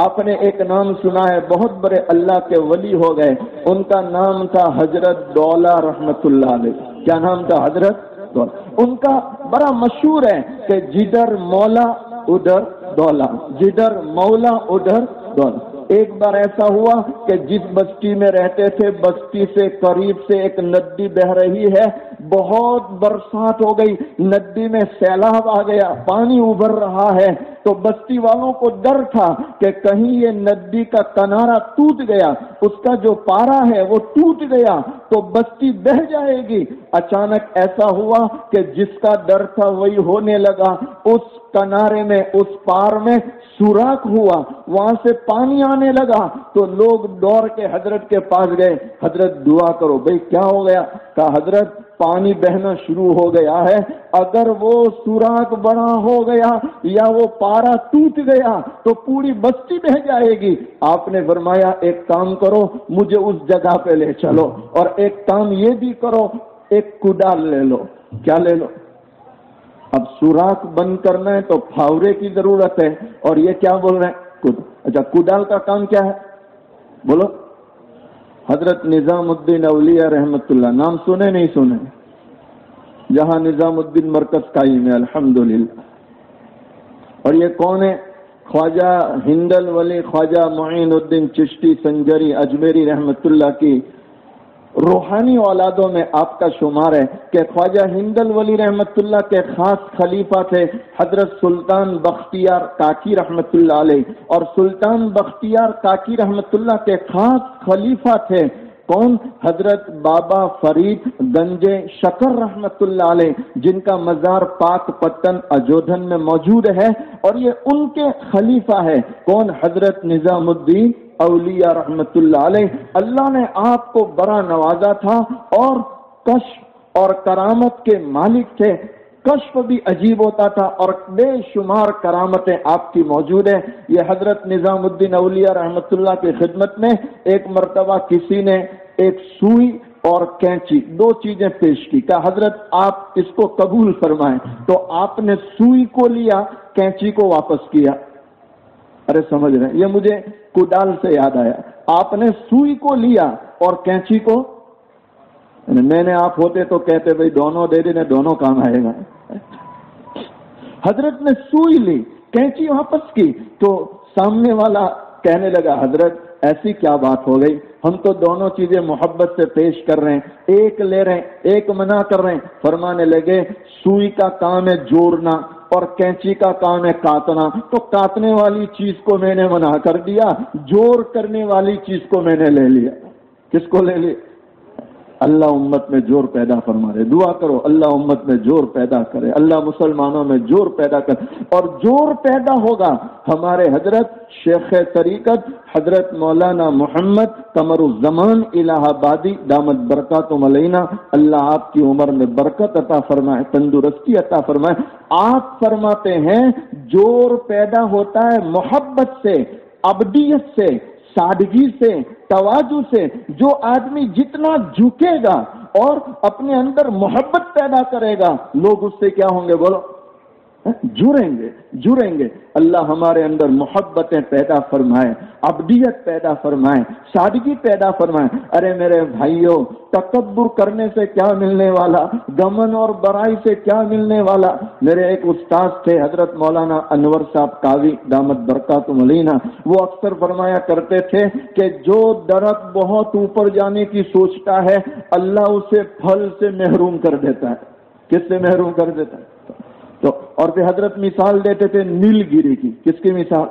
آپ نے ایک نام سنا ہے، بہت بڑے اللہ کے ولی ہو گئے، ان کا نام تھا حضرت دولہ رحمت اللہ علیہ۔ کیا نام تھا؟ حضرت دولہ۔ ان کا بڑا مشہور ہے کہ جدھر مولا ادھر دولہ، جدھر مولا ادھر دولہ۔ ایک بار ایسا ہوا کہ جس بستی میں رہتے تھے، بستی سے قریب سے ایک ندی بہ رہی ہے، بہت برسات ہو گئی، ندی میں سیلاب آ گیا، پانی ابھر رہا ہے۔ تو بستی والوں کو ڈر تھا کہ کہیں یہ ندی کا کنارہ ٹوٹ گیا، اس کا جو پارا ہے وہ ٹوٹ گیا تو بستی بہہ جائے گی۔ اچانک ایسا ہوا کہ جس کا ڈر تھا وہی ہونے لگا، اس کنارے میں، اس پار میں سوراخ ہوا، وہاں سے پانی آنے لگا۔ تو لوگ دوڑ کے حضرت کے پاس گئے، حضرت دعا کرو۔ بھئی کیا ہو گیا؟ کہا حضرت پانی بہنا شروع ہو گیا ہے، اگر وہ سوراخ بڑا ہو گیا یا وہ پارا ٹوٹ گیا تو پوری بستی بہ جائے گی۔ آپ نے فرمایا ایک کام کرو، مجھے اس جگہ پہ لے چلو، اور ایک کام یہ بھی کرو، ایک کدال لے لو۔ کیا لے لو؟ اب سوراخ بند کرنا ہے تو پھاورے کی ضرورت ہے، اور یہ کیا بول رہے ہیں؟ اچھا، کدال کا کام کیا ہے؟ بولو۔ حضرت نظام الدین اولیاء رحمت اللہ، نام سنے نہیں سنے؟ جہاں نظام الدین مرکز قائم ہے الحمدللہ۔ اور یہ کون ہے؟ خواجہ ہندل ولی خواجہ معین الدین چشتی سنجری اجمیری رحمت اللہ کی روحانی اولادوں میں آپ کا شمار ہے کہ خواجہ ہندل ولی رحمت اللہ کے خاص خلیفہ تھے حضرت سلطان بختیار کاکی رحمت اللہ علیہ، اور سلطان بختیار کاکی رحمت اللہ کے خاص خلیفہ تھے کون؟ حضرت بابا فرید گنج شکر رحمت اللہ علیہ، جن کا مزار پاک پتن اجودھن میں موجود ہے، اور یہ ان کے خلیفہ ہے کون؟ حضرت نظام الدین اولیاء رحمت اللہ علیہ۔ اللہ نے آپ کو بڑا نوازا تھا اور کشف اور کرامت کے مالک تھے، کشف بھی عجیب ہوتا تھا اور بے شمار کرامتیں آپ کی موجود ہیں۔ یہ حضرت نظام الدین اولیاء رحمت اللہ کی خدمت میں ایک مرتبہ کسی نے ایک سوئی اور کینچی، دو چیزیں پیش کی، کہا حضرت آپ اس کو قبول فرمائیں، تو آپ نے سوئی کو لیا، کینچی کو واپس کیا۔ ارے سمجھ رہے ہیں؟ یہ مجھے کدال سے یاد آیا، آپ نے سوئی کو لیا اور کینچی کو، میں نے آپ ہوتے تو کہتے بھئی دونوں دے دینے، دونوں کام آئے گا۔ حضرت نے سوئی لی، کینچی واپس کی، تو سامنے والا کہنے لگا حضرت ایسی کیا بات ہو گئی، ہم تو دونوں چیزیں محبت سے پیش کر رہے ہیں، ایک لے رہے ہیں ایک منع کر رہے ہیں۔ فرمانے لگے سوئی کا کام ہے جوڑنا اور کینچی کا کام ہے کاٹنا، تو کاٹنے والی چیز کو میں نے منع کر دیا، جوڑ کرنے والی چیز کو میں نے لے لیا۔ کس کو لے لیا؟ اللہ امت میں جوڑ پیدا فرما رہے، دعا کرو اللہ امت میں جوڑ پیدا کرے، اللہ مسلمانوں میں جوڑ پیدا کرے، اور جوڑ پیدا ہوگا ہمارے حضرت شیخ طریقت حضرت مولانا محمد قمر الزمان الہ آبادی دامت برکاتہم علینا، اللہ آپ کی عمر میں برکت عطا فرمائے، تندرستی عطا فرمائے۔ آپ فرماتے ہیں جوڑ پیدا ہوتا ہے محبت سے، ابدیت سے، سادگی سے، تواضع سے جو آدمی جتنا جھکے گا اور اپنے اندر محبت پیدا کرے گا، لوگ اس سے کیا ہوں گے؟ بولو، جڑیں گے۔ اللہ ہمارے اندر محبتیں پیدا فرمائے، ابدیت پیدا فرمائے، سادگی پیدا فرمائے۔ ارے میرے بھائیوں، تکبر کرنے سے کیا ملنے والا، گمن اور برائی سے کیا ملنے والا؟ میرے ایک استاد تھے حضرت مولانا انور صاحب قاضی دامت برکاتہم علینا، وہ اکثر فرمایا کرتے تھے کہ جو درخت بہت اوپر جانے کی سوچتا ہے، اللہ اسے پھل سے محروم کر دیتا ہے۔ کس سے محروم کر دیتا ہے؟ تو اور پھر حضرت مثال دیتے تھے نیل گری کی۔ کس کی مثال؟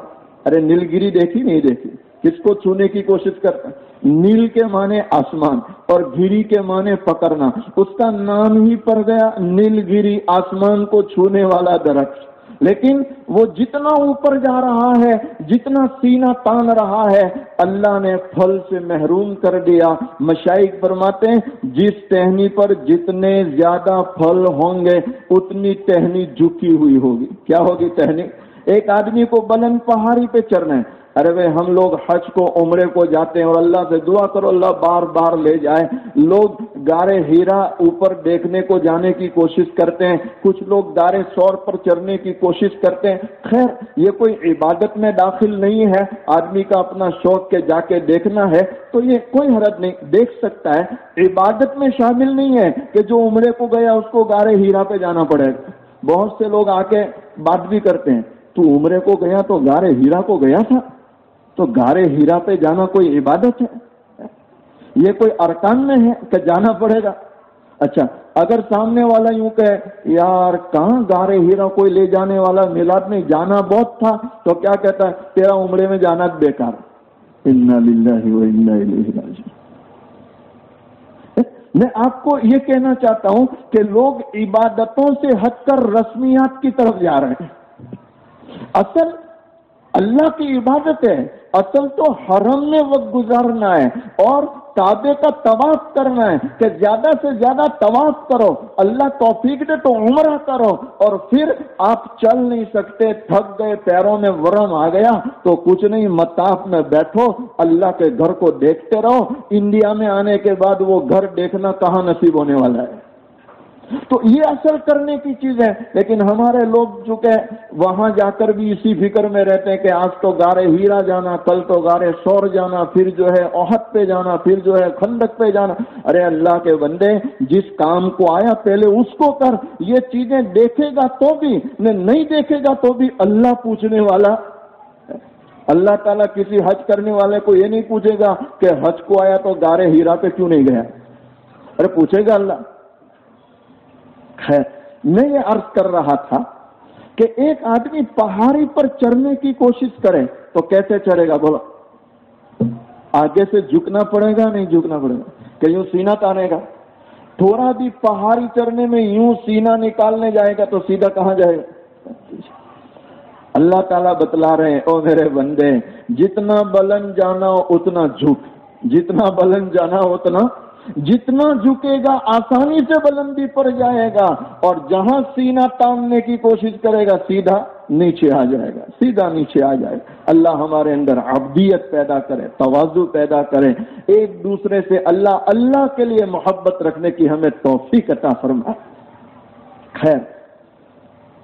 ارے نیل گری دیکھی نہیں دیکھی؟ کس کو چھونے کی کوشش کرتا ہے؟ نیل کے معنی آسمان اور گری کے معنی پکڑنا، اس کا نام ہی پڑ گیا نیل گری، آسمان کو چھونے والا درخت۔ لیکن وہ جتنا اوپر جا رہا ہے، جتنا سینہ تان رہا ہے، اللہ نے پھل سے محروم کر دیا۔ مشائخ فرماتے ہیں جس ٹہنی پر جتنے زیادہ پھل ہوں گے اتنی ٹہنی جھکی ہوئی ہوگی۔ کیا ہوگی ٹہنی؟ ایک آدمی کو بلند پہاڑی پہ چڑھنا ہے۔ ارے بھائی ہم لوگ حج کو عمرے کو جاتے ہیں اور اللہ سے دعا کرو اللہ بار بار لے جائے۔ لوگ غارِ ہیرا اوپر دیکھنے کو جانے کی کوشش کرتے ہیں، کچھ لوگ غارِ ثور پر چڑھنے کی کوشش کرتے ہیں۔ خیر یہ کوئی عبادت میں داخل نہیں ہے، آدمی کا اپنا شوق کے جا کے دیکھنا ہے تو یہ کوئی حرج نہیں، دیکھ سکتا ہے۔ عبادت میں شامل نہیں ہے کہ جو عمرے کو گیا اس کو غارِ ہیرا پہ جانا پڑے گا۔ بہت سے لوگ آ کے بات بھی کرتے ہیں، تو عمرے کو گیا تو غارِ ہیرا کو گیا تھا، تو غارِ ہیرا پہ جانا کوئی عبادت ہے؟ یہ کوئی ارکان میں ہے کہ جانا پڑے گا؟ اچھا اگر سامنے والا یوں کہے یار کہاں غارِ ہیرا کوئی لے جانے والا میلاد میں جانا بہت تھا، تو کیا کہتا ہے؟ تیرا عمرے میں جانا بیکار۔ انا للہ و انا الیہ راجعون۔ میں آپ کو یہ کہنا چاہتا ہوں کہ لوگ عبادتوں سے ہٹ کر رسمیات کی طرف جا رہے ہیں۔ اصل اللہ کی عبادت ہے، اصل تو حرم میں وقت گزارنا ہے اور کعبے کا طواف کرنا ہے کہ زیادہ سے زیادہ طواف کرو، اللہ توفیق دے تو عمرہ کرو، اور پھر آپ چل نہیں سکتے، تھک گئے، پیروں میں ورم آ گیا تو کچھ نہیں، مطاف میں بیٹھو، اللہ کے گھر کو دیکھتے رہو۔ انڈیا میں آنے کے بعد وہ گھر دیکھنا کہاں نصیب ہونے والا ہے؟ تو یہ اصل کرنے کی چیز ہے۔ لیکن ہمارے لوگ جو کہ وہاں جا کر بھی اسی فکر میں رہتے ہیں کہ آج تو غارِ ہیرا جانا، کل تو غارِ ثور جانا، پھر جو ہے احد پہ جانا، پھر جو ہے خندق پہ جانا۔ ارے اللہ کے بندے، جس کام کو آیا پہلے اس کو کر۔ یہ چیزیں دیکھے گا تو بھی، نہیں دیکھے گا تو بھی اللہ پوچھنے والا۔ اللہ تعالیٰ کسی حج کرنے والے کو یہ نہیں پوچھے گا کہ حج کو آیا تو غارِ ہیرا پہ کیوں نہیں گیا؟ ارے پوچھے گا اللہ۔ خیر میں یہ عرض کر رہا تھا کہ ایک آدمی پہاڑی پر چڑھنے کی کوشش کرے تو کیسے چڑھے گا؟ بولو، آگے سے جھکنا پڑے گا نہیں جھکنا پڑے گا کہ یوں سینہ تانے گا؟ تھوڑا بھی پہاڑی چڑھنے میں یوں سینہ نکالنے جائے گا تو سیدھا کہاں جائے گا؟ اللہ تعالیٰ بتلا رہے ہیں او میرے بندے، جتنا بلند جانا ہو اتنا جھک، جتنا بلند جانا ہو اتنا، جتنا جھکے گا آسانی سے بلندی پر جائے گا، اور جہاں سینہ تاننے کی کوشش کرے گا سیدھا نیچے آ جائے گا، سیدھا نیچے آ جائے گا۔ اللہ ہمارے اندر عبدیت پیدا کرے، تواضع پیدا کرے، ایک دوسرے سے اللہ کے لیے محبت رکھنے کی ہمیں توفیق عطا فرمائے۔ خیر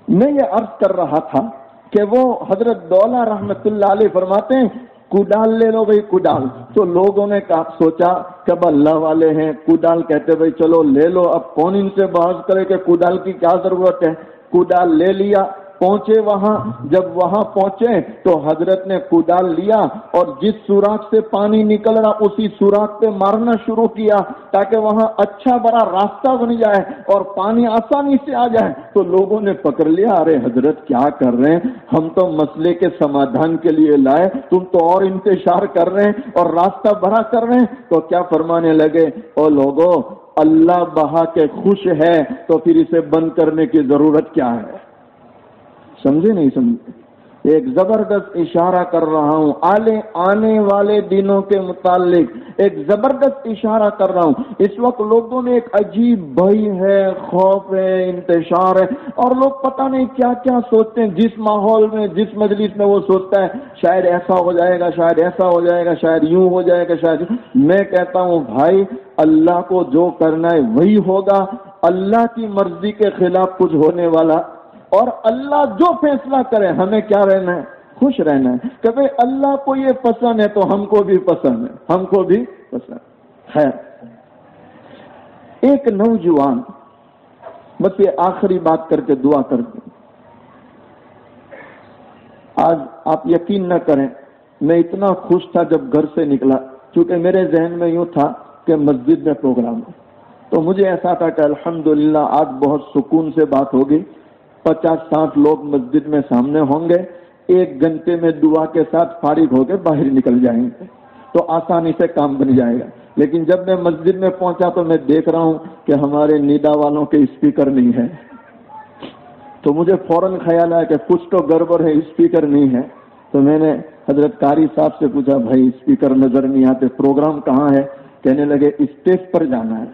میں یہ عرض کر رہا تھا کہ وہ حضرت دولہ رحمت اللہ علیہ فرماتے ہیں کڈال لے لو بھائی، کڈال۔ تو لوگوں نے سوچا کہ اب اللہ والے ہیں، کڈال کہتے بھائی چلو لے لو، اب کون ان سے بحث کرے کہ کڈال کی کیا ضرورت ہے؟ کڈال لے لیا، پہنچے وہاں۔ جب وہاں پہنچے تو حضرت نے کڈال لیا اور جس سوراخ سے پانی نکل رہا اسی سوراخ پہ مارنا شروع کیا تاکہ وہاں اچھا بڑا راستہ بن جائے اور پانی آسانی سے آ جائے۔ تو لوگوں نے پکڑ لیا، ارے حضرت کیا کر رہے ہیں؟ ہم تو مسئلے کے سمادھان کے لیے لائے، تم تو اور انتشار کر رہے ہیں اور راستہ بڑا کر رہے ہیں۔ تو کیا فرمانے لگے، او لوگوں اللہ بہا کے خوش ہے تو پھر اسے بند کرنے کی ضرورت کیا ہے؟ سمجھے نہیں سمجھے؟ ایک زبردست اشارہ کر رہا ہوں آنے والے دنوں کے متعلق، ایک زبردست اشارہ کر رہا ہوں۔ اس وقت لوگوں میں ایک عجیب بھئی ہے، خوف ہے، انتشار ہے، اور لوگ پتہ نہیں کیا کیا سوچتے ہیں۔ جس ماحول میں، جس مجلس میں وہ سوچتا ہے شاید ایسا ہو جائے گا، شاید ایسا ہو جائے گا، شاید یوں ہو جائے گا، شاید۔ میں کہتا ہوں بھائی، اللہ کو جو کرنا ہے وہی ہوگا، اللہ کی مرضی کے خلاف کچھ ہونے والا، اور اللہ جو فیصلہ کرے ہمیں کیا رہنا ہے؟ خوش رہنا ہے کہ بھئی اللہ کو یہ پسند ہے تو ہم کو بھی پسند ہے، ہم کو بھی پسند ہے۔ ایک نوجوان، بس یہ آخری بات کر کے دعا کر دیں۔ آج آپ یقین نہ کریں، میں اتنا خوش تھا جب گھر سے نکلا، کیونکہ میرے ذہن میں یوں تھا کہ مسجد میں پروگرام ہے، تو مجھے ایسا تھا کہ الحمدللہ آج بہت سکون سے بات ہوگی، 50-60 لوگ مسجد میں سامنے ہوں گے، 1 گھنٹے میں دعا کے ساتھ فارغ ہو کے باہر نکل جائیں گے تو آسانی سے کام بن جائے گا۔ لیکن جب میں مسجد میں پہنچا تو میں دیکھ رہا ہوں کہ ہمارے نیدا والوں کے اسپیکر نہیں ہے، تو مجھے فوراً خیال آیا کہ کچھ تو گڑبڑ ہے، اسپیکر نہیں ہے۔ تو میں نے حضرت قاری صاحب سے پوچھا، بھائی اسپیکر نظر نہیں آتے، پروگرام کہاں ہے؟ کہنے لگے اسٹیج پر جانا ہے۔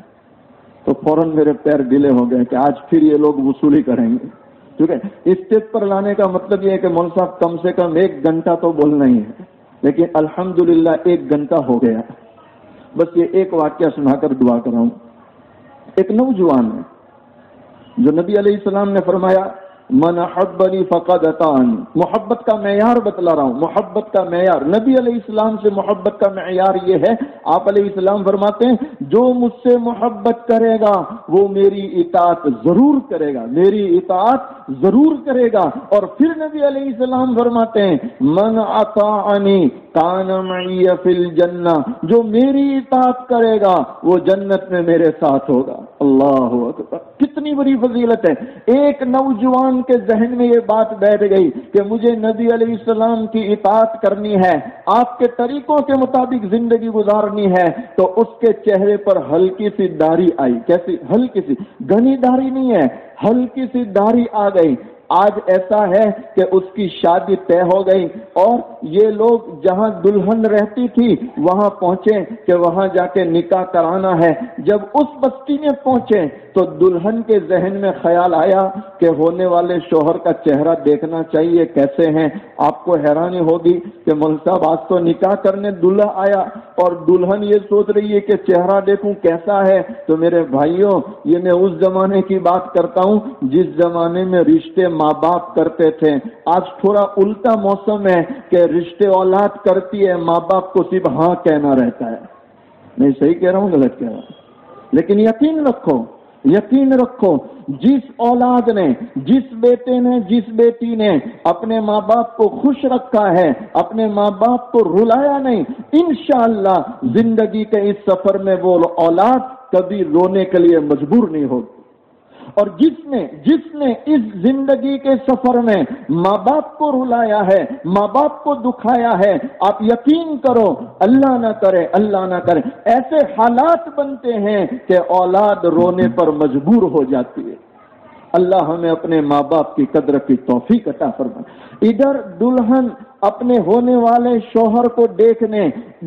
تو فوراً میرے پیر ڈھیلے ہو گئے کہ آج پھر یہ لوگ وصولی کریں گے، کیونکہ اسٹیج پر لانے کا مطلب یہ ہے کہ مول صاحب کم سے کم 1 گھنٹہ تو بولنا ہی ہے، لیکن الحمدللہ 1 گھنٹہ ہو گیا۔ بس یہ ایک واقعہ سنا کر دعا کر رہا ہوں۔ ایک نوجوان ہے جو نبی علیہ السلام نے فرمایا من احبنی فقد اطاعنی، محبت کا معیار بتلا رہا ہوں، محبت کا معیار نبی علیہ السلام سے محبت کا معیار یہ ہے، آپ علیہ السلام فرماتے ہیں جو مجھ سے محبت کرے گا وہ میری اطاعت ضرور کرے گا، میری اطاعت ضرور کرے گا۔ اور پھر نبی علیہ السلام فرماتے ہیں من اطاعنی کان معی فی الجنہ، جو میری اطاعت کرے گا وہ جنت میں میرے ساتھ ہوگا۔ اللہ اکبر، کتنی بڑی فضیلت ہے۔ ایک نوجوان کے ذہن میں یہ بات بیٹھ گئی کہ مجھے نبی علیہ السلام کی اطاعت کرنی ہے، آپ کے طریقوں کے مطابق زندگی گزارنی ہے، تو اس کے چہرے پر ہلکی سی داڑھی آئی۔ کیسی؟ ہلکی سی، گھنی داڑھی نہیں ہے، ہلکی سی داڑھی آ گئی۔ آج ایسا ہے کہ اس کی شادی طے ہو گئی اور یہ لوگ جہاں دلہن رہتی تھی وہاں پہنچے کہ وہاں جا کے نکاح کرانا ہے۔ جب اس بستی میں پہنچے تو دلہن کے ذہن میں خیال آیا کہ ہونے والے شوہر کا چہرہ دیکھنا چاہیے کیسے ہیں۔ آپ کو حیرانی ہوگی کہ مول صاحب آج تو نکاح کرنے دلہا آیا اور دلہن یہ سوچ رہی ہے کہ چہرہ دیکھوں کیسا ہے۔ تو میرے بھائیوں، یہ میں اس زمانے کی بات کرتا ہوں جس زمانے میں رشتے ماں باپ کرتے تھے۔ آج تھوڑا الٹا موسم ہے کہ رشتے اولاد کرتی ہے، ماں باپ کو صرف ہاں کہنا رہتا ہے۔ میں صحیح کہہ رہا ہوں غلط کہہ رہا ہوں؟ لیکن یقین رکھو جس اولاد نے، جس بیٹے نے، جس بیٹی نے اپنے ماں باپ کو خوش رکھا ہے، اپنے ماں باپ کو رلایا نہیں، انشاءاللہ زندگی کے اس سفر میں وہ اولاد کبھی رونے کے لیے مجبور نہیں ہوگی۔ اور جس نے اس زندگی کے سفر میں ماں باپ کو رلایا ہے، ماں باپ کو دکھایا ہے، آپ یقین کرو اللہ نہ کرے ایسے حالات بنتے ہیں کہ اولاد رونے پر مجبور ہو جاتی ہے۔ اللہ ہمیں اپنے ماں باپ کی قدر کی توفیق عطا فرمائے۔ ادھر دلہن اپنے ہونے والے شوہر کو دیکھنے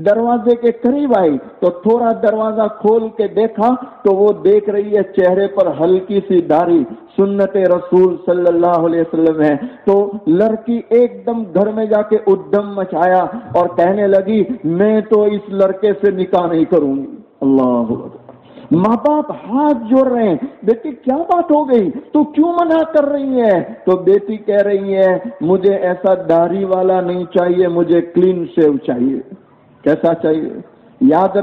دروازے کے قریب آئی تو تھوڑا دروازہ کھول کے دیکھا تو وہ دیکھ رہی ہے چہرے پر ہلکی سی داڑھی، سنت رسول صلی اللہ علیہ وسلم ہے۔ تو لڑکی ایک دم گھر میں جا کے ادھم مچایا اور کہنے لگی میں تو اس لڑکے سے نکاح نہیں کروں گی۔ اللہ اکبر۔ ماں باپ ہاتھ جوڑ رہے ہیں، بیٹی کیا بات ہو گئی، تو کیوں منع کر رہی ہے؟ تو بیٹی کہہ رہی ہے مجھے ایسا داڑھی والا نہیں چاہیے، مجھے کلین شیو چاہیے۔ کیسا چاہیے؟ یاد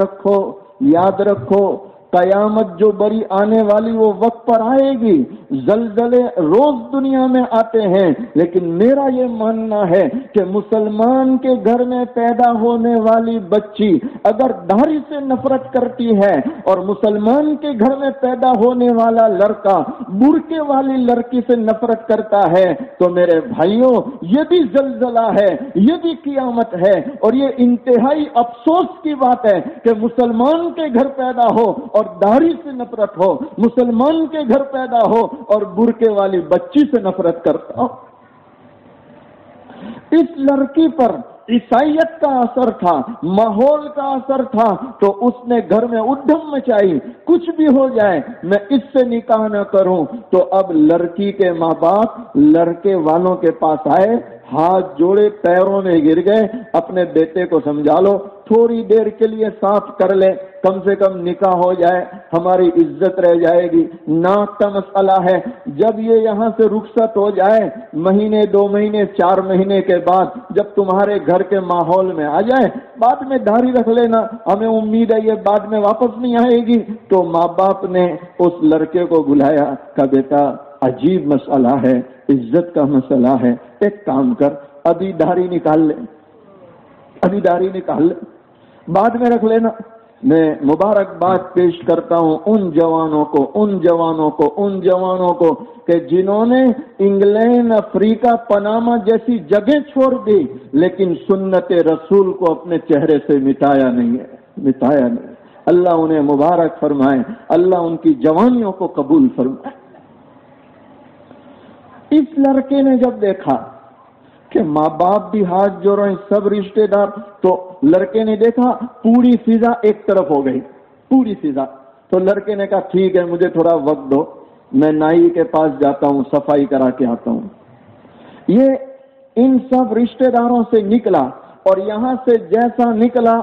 رکھو قیامت جو بڑی آنے والی وہ وقت پر آئے گی۔ زلزلے روز دنیا میں آتے ہیں، لیکن میرا یہ ماننا ہے کہ مسلمان کے گھر میں پیدا ہونے والی بچی اگر داڑھی سے نفرت کرتی ہے اور مسلمان کے گھر میں پیدا ہونے والا لڑکا برقعے والی لڑکی سے نفرت کرتا ہے تو میرے بھائیوں یہ بھی زلزلہ ہے، یہ بھی قیامت ہے۔ اور یہ انتہائی افسوس کی بات ہے کہ مسلمان کے گھر پیدا ہو اور داڑھی سے نفرت ہو، مسلمان کے گھر پیدا ہو اور برقعے والی بچی سے نفرت کرتا ہو۔ اس لڑکی پر عیسائیت کا اثر تھا، ماحول کا اثر تھا، تو اس نے گھر میں ادھم مچائی، کچھ بھی ہو جائے میں اس سے نکاح نہ کروں۔ تو اب لڑکی کے ماں باپ لڑکے والوں کے پاس آئے، ہاتھ جوڑے، پیروں میں گر گئے، اپنے بیٹے کو سمجھا لو، تھوڑی دیر کے لیے ساتھ کر لے، کم سے کم نکاح ہو جائے، ہماری عزت رہ جائے گی، ناک کا مسئلہ ہے۔ جب یہ یہاں سے رخصت ہو جائے، مہینے 2 مہینے 4 مہینے کے بعد جب تمہارے گھر کے ماحول میں آ جائے، بعد میں داڑھی رکھ لینا، ہمیں امید ہے یہ بعد میں واپس نہیں آئے گی۔ تو ماں باپ نے اس لڑکے کو بلایا، کہا بیٹا عجیب مسئلہ ہے، عزت کا مسئلہ ہے، ایک کام کر، ابھی داڑھی نکال لے، ابھی داڑھی نکال لے، بعد میں رکھ لینا۔ میں مبارکباد پیش کرتا ہوں ان جوانوں کو کہ جنہوں نے انگلینڈ، افریقہ، پاناما جیسی جگہ چھوڑ دی، لیکن سنت رسول کو اپنے چہرے سے مٹایا نہیں۔ اللہ انہیں مبارک فرمائے، اللہ ان کی جوانیوں کو قبول فرمائے۔ اس لڑکے نے جب دیکھا کہ ماں باپ بھی ہاتھ جوڑ رہے ہیں، سب رشتے دار، تو لڑکے نے دیکھا پوری فضا ایک طرف ہو گئی، پوری فضا۔ تو لڑکے نے کہا ٹھیک ہے، مجھے تھوڑا وقت دو، میں نائی کے پاس جاتا ہوں، صفائی کرا کے آتا ہوں۔ یہ ان سب رشتے داروں سے نکلا، اور یہاں سے جیسا نکلا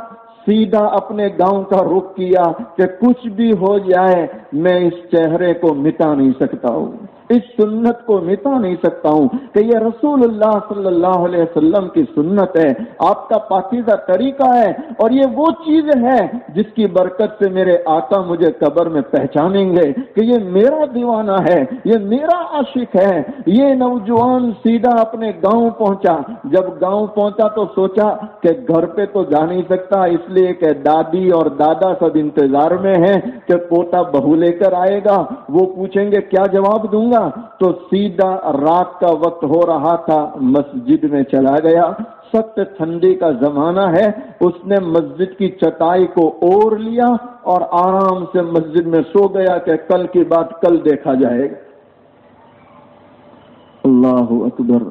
سیدھا اپنے گاؤں کا رخ کیا کہ کچھ بھی ہو جائے میں اس چہرے کو مٹا نہیں سکتا ہوں، اس سنت کو مٹا نہیں سکتا ہوں کہ یہ رسول اللہ صلی اللہ علیہ وسلم کی سنت ہے، آپ کا پاکیزہ طریقہ ہے، اور یہ وہ چیز ہے جس کی برکت سے میرے آقا مجھے قبر میں پہچانیں گے کہ یہ میرا دیوانہ ہے، یہ میرا عاشق ہے۔ یہ نوجوان سیدھا اپنے گاؤں پہنچا۔ جب گاؤں پہنچا تو سوچا کہ گھر پہ تو جا نہیں سکتا، اس لیے کہ دادی اور دادا سب انتظار میں ہیں کہ پوتا بہو لے کر آئے گا، وہ پوچھیں گے کیا جواب دوں گا۔ تو سیدھا رات کا وقت ہو رہا تھا، مسجد میں چلا گیا، سخت ٹھنڈی کا زمانہ ہے، اس نے مسجد کی چٹائی کو اوڑھ لیا اور آرام سے مسجد میں سو گیا کہ کل کی بات کل دیکھا جائے گا۔ اللہ اکبر۔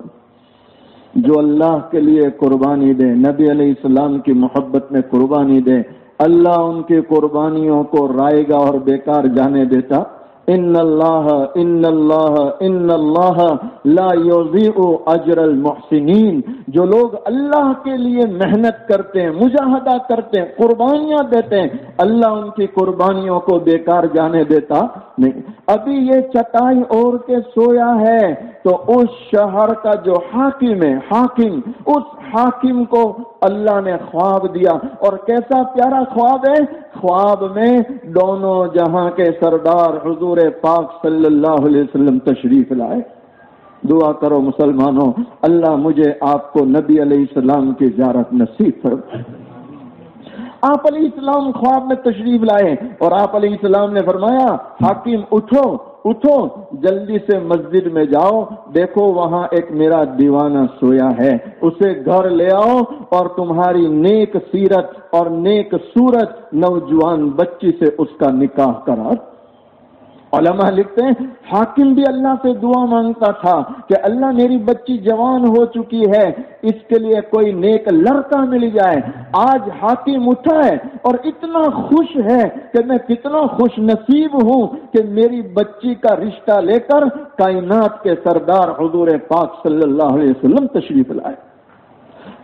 جو اللہ کے لیے قربانی دے، نبی علیہ السلام کی محبت میں قربانی دے، اللہ ان کی قربانیوں کو رائے گا اور بیکار جانے دیتا۔ ان اللہ لا یضیع اجر المحسنین۔ جو لوگ اللہ کے لیے محنت کرتے ہیں، مجاہدہ کرتے ہیں، قربانیاں دیتے ہیں، اللہ ان کی قربانیوں کو بیکار جانے دیتا نہیں۔ ابھی یہ چٹائی اوڑھ کے سویا ہے تو اس شہر کا جو حاکم ہے، اس حاکم کو اللہ نے خواب دیا، اور کیسا پیارا خواب ہے۔ خواب میں دونوں جہاں کے سردار حضور پاک صلی اللہ علیہ وسلم تشریف لائے۔ دعا کرو مسلمانوں، اللہ مجھے آپ کو نبی علیہ السلام کی زیارت نصیب فرمائے۔ آپ علیہ السلام خواب میں تشریف لائے اور آپ علیہ السلام نے فرمایا حاکم اٹھو جلدی سے مسجد میں جاؤ، دیکھو وہاں ایک میرا دیوانہ سویا ہے، اسے گھر لے آؤ اور تمہاری نیک سیرت اور نیک صورت نوجوان بچی سے اس کا نکاح کرا۔ علماء لکھتے ہیں حاکم بھی اللہ سے دعا مانگتا تھا کہ اللہ میری بچی جوان ہو چکی ہے، اس کے لیے کوئی نیک لڑکا مل جائے۔ آج حاکم اٹھا ہے اور اتنا خوش ہے کہ میں کتنا خوش نصیب ہوں کہ میری بچی کا رشتہ لے کر کائنات کے سردار حضور پاک صلی اللہ علیہ وسلم تشریف لائے۔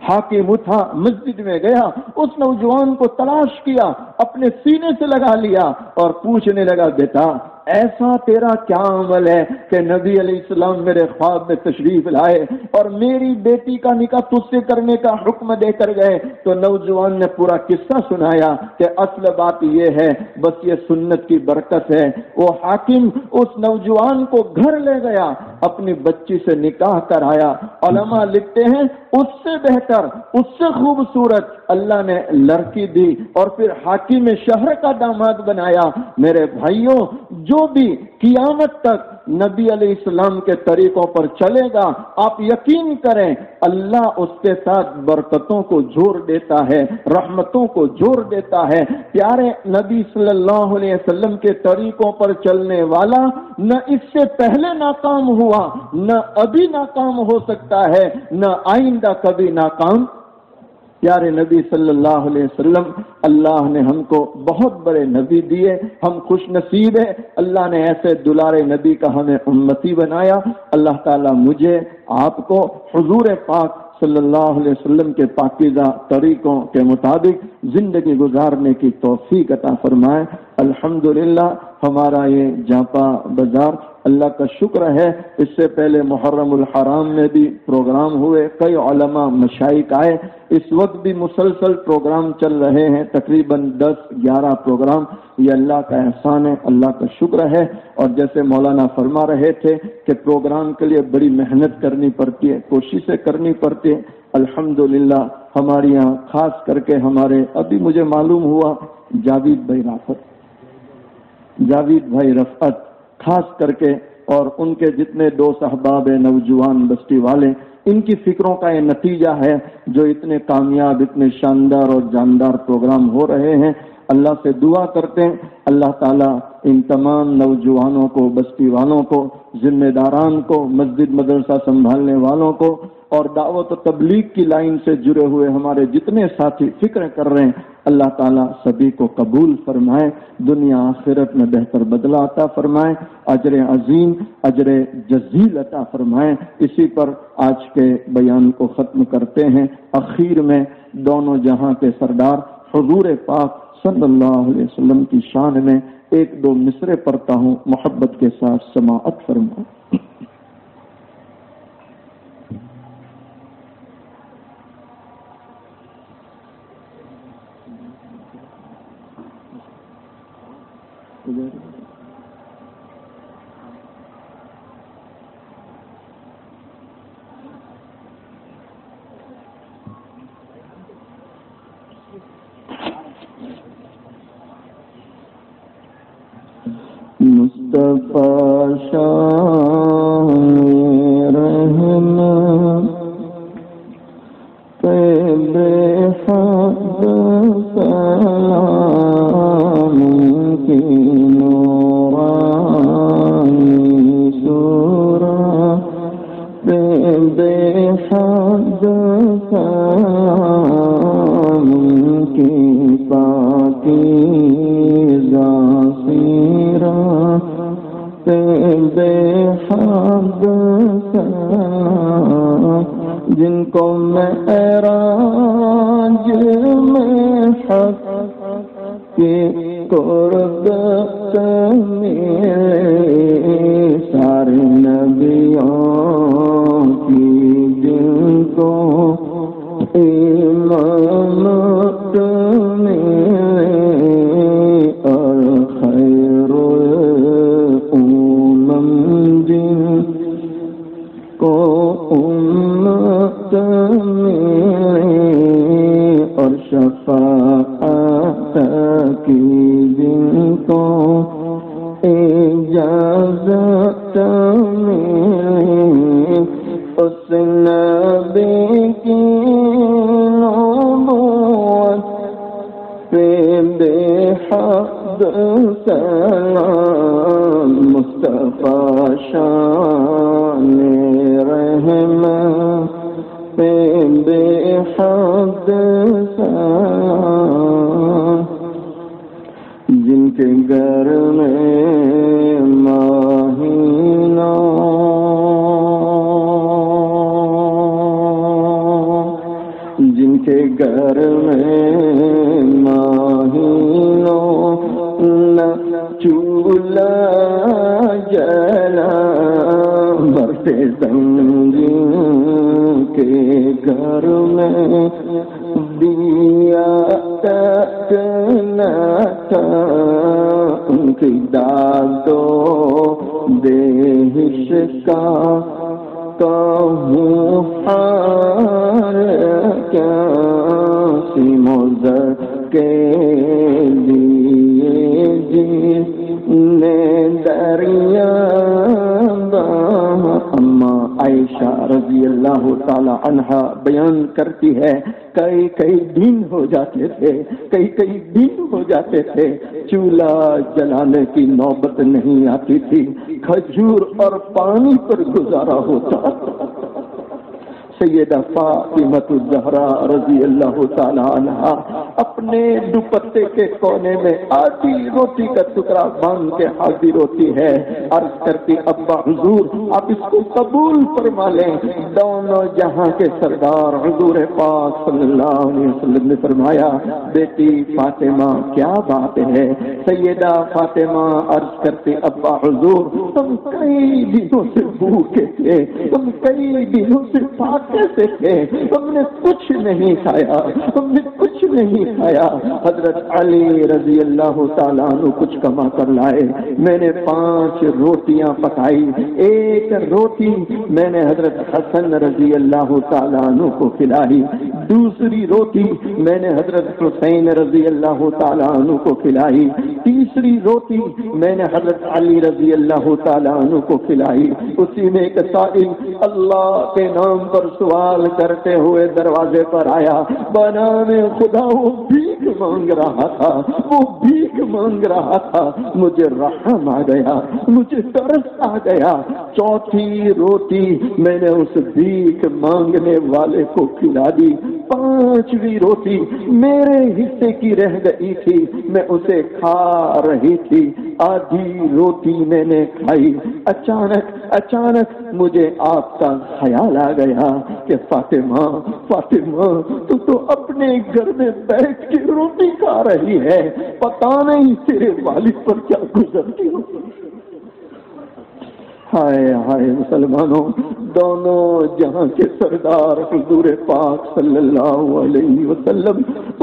حاکم اٹھا، مسجد میں گیا، اس نوجوان کو تلاش کیا، اپنے سینے سے لگا لیا اور پوچھنے لگا بیٹا ایسا تیرا کیا عمل ہے کہ نبی علیہ السلام میرے خواب میں تشریف لائے اور میری بیٹی کا نکاح تجھ سے کرنے کا حکم دے کر گئے؟ تو نوجوان نے پورا قصہ سنایا کہ اصل بات یہ ہے، بس یہ سنت کی برکت ہے۔ وہ حاکم اس نوجوان کو گھر لے گیا، اپنی بچی سے نکاح کرایا۔ علماء لکھتے ہیں اس سے بہتر، اس سے خوبصورت اللہ نے لڑکی دی اور پھر حاکم شہر کا داماد بنایا۔ میرے بھائیوں، جو بھی قیامت تک نبی علیہ السلام کے طریقوں پر چلے گا، آپ یقین کریں اللہ اس کے ساتھ برکتوں کو جوڑ دیتا ہے، رحمتوں کو جوڑ دیتا ہے۔ پیارے نبی صلی اللہ علیہ وسلم کے طریقوں پر چلنے والا نہ اس سے پہلے ناکام ہوا، نہ ابھی ناکام ہو سکتا ہے، نہ آئندہ کبھی ناکام۔ پیارے نبی صلی اللہ علیہ وسلم، اللہ نے ہم کو بہت بڑے نبی دیے، ہم خوش نصیب ہیں، اللہ نے ایسے دلارے نبی کا ہمیں امتی بنایا۔ اللہ تعالیٰ مجھے آپ کو حضور پاک صلی اللہ علیہ وسلم کے پاکیزہ طریقوں کے مطابق زندگی گزارنے کی توفیق عطا فرمائے۔ الحمدللہ ہمارا یہ جاپا بازار اللہ کا شکر ہے، اس سے پہلے محرم الحرام میں بھی پروگرام ہوئے، کئی علماء مشائخ آئے، اس وقت بھی مسلسل پروگرام چل رہے ہیں، تقریباً 10-11 پروگرام۔ یہ اللہ کا احسان ہے، اللہ کا شکر ہے۔ اور جیسے مولانا فرما رہے تھے کہ پروگرام کے لیے بڑی محنت کرنی پڑتی ہے، کوششیں کرنی پڑتی ہے۔ الحمدللہ ہمارے یہاں خاص کر کے ہمارے ابھی مجھے معلوم ہوا جاوید بھائی رفعت خاص کر کے، اور ان کے جتنے دوست احباب ہیں نوجوان بستی والے، ان کی فکروں کا یہ نتیجہ ہے جو اتنے کامیاب، اتنے شاندار اور جاندار پروگرام ہو رہے ہیں۔ اللہ سے دعا کرتے ہیں اللہ تعالیٰ ان تمام نوجوانوں کو، بستی والوں کو، ذمہ داران کو، مسجد مدرسہ سنبھالنے والوں کو، اور دعوت و تبلیغ کی لائن سے جڑے ہوئے ہمارے جتنے ساتھی فکر کر رہے ہیں، اللہ تعالیٰ سبھی کو قبول فرمائے، دنیا آخرت میں بہتر بدلہ عطا فرمائے، اجر عظیم، اجر جزیل عطا فرمائے۔ اسی پر آج کے بیان کو ختم کرتے ہیں۔ اخیر میں دونوں جہاں کے سردار حضور پاک صلی اللہ علیہ وسلم کی شان میں 1-2 مصرے پڑھتا ہوں، محبت کے ساتھ سماعت فرمائیں۔ مصطفیٰ شان رحمت پہ بے حد سلام کی نورانی صورت پہ بے حد سلام کی پاکیزہ سیرت بے حد سلام، جن کو معراج میں حق کی قرب ملے، سارے نبیوں کی جن کو امامت ملے، اور خیر کو امت ملے، اور شفاعت کی جن کو اجازت ملے، اس نبی کی نبوت پہ بے حد سلام، مصطفیٰ شان رحمت پہ بے حد سلام، جن کے گھر میں مہینوں جن کے گھر میں مہینوں نہ چولہا جلا، برتے زنگین کے گھر میں دیا تک نہ تھا، ان کی دادو دہش کا کہوں حال کیا، سیما اللہ تعالی عنہا بیان کرتی ہے، کئی دن ہو جاتے تھے، کئی دن ہو جاتے تھے، چولہا جلانے کی نوبت نہیں آتی تھی، کھجور اور پانی پر گزارا ہوتا۔ سیدہ فاطمہ الزہرا رضی اللہ تعالی عنہا اپنے دوپٹے کے کونے میں آدھی روٹی کا ٹکڑا باندھ کے حاضر ہوتی ہے، عرض کرتی ابا حضور آپ اس کو قبول فرما لیں۔ دونوں جہاں کے سردار حضور پاک صلی اللہ علیہ وسلم نے فرمایا بیٹی فاطمہ کیا بات ہے؟ سیدہ فاطمہ عرض کرتی ابا حضور ہم کئی دنوں سے بھوکے تھے، ہم کئی دنوں سے کیسے تھے، ہم نے کچھ نہیں کھایا، ہم نے کچھ نہیں کھایا۔ حضرت علی رضی اللہ تعالیٰ عنہ کچھ کما کر لائے، میں نے 5 روٹیاں پکائی، ایک روٹی میں نے حضرت حسن رضی اللہ تعالیٰ عنہ کو کھلائی، دوسری روٹی میں نے حضرت حسین رضی اللہ تعالیٰ عنہ کو کھلائی، تیسری روٹی میں نے حضرت علی رضی اللہ تعالیٰ عنہ کو کھلائی۔ اسی میں ایک سائل اللہ کے نام پر سوال کرتے ہوئے دروازے پر آیا، بنام خدا وہ بھیک مانگ رہا تھا، وہ بھیک مانگ رہا تھا، مجھے رحم آ گیا، مجھے ترس آ گیا۔ چوتھی روٹی میں نے اس بھیک مانگنے والے کو کھلا دی، 5ویں روٹی میرے حصے کی رہ گئی تھی، میں اسے کھا رہی تھی، آدھی روٹی میں نے کھائی۔ اچانک مجھے آپ کا خیال آ گیا کہ فاطمہ تو اپنے گھر میں بیٹھ کے روٹی کھا رہی ہے، پتہ نہیں تیرے والد پر کیا گزرتی ہو۔ ہائے ہائے مسلمانوں، دونوں جہاں کے سردار حضور پاک صلی اللہ علیہ وسلم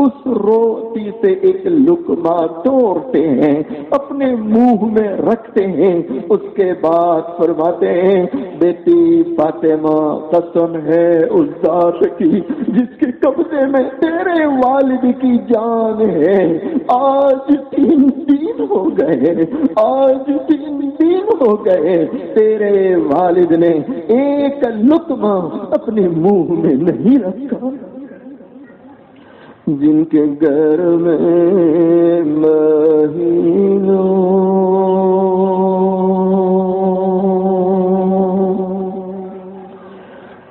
اس روٹی سے ایک لقمہ توڑتے ہیں، اپنے منہ میں رکھتے ہیں، اس کے بعد فرماتے ہیں بیٹی فاطمہ قسم ہے اس ذات کی جس کے قبضے میں تیرے والد کی جان ہے، آج 3 دن ہو گئے، آج 3 دن ہو گئے تیرے والد نے ایک لقمہ اپنے منہ میں نہیں رکھا۔ جن کے گھر میں مہینوں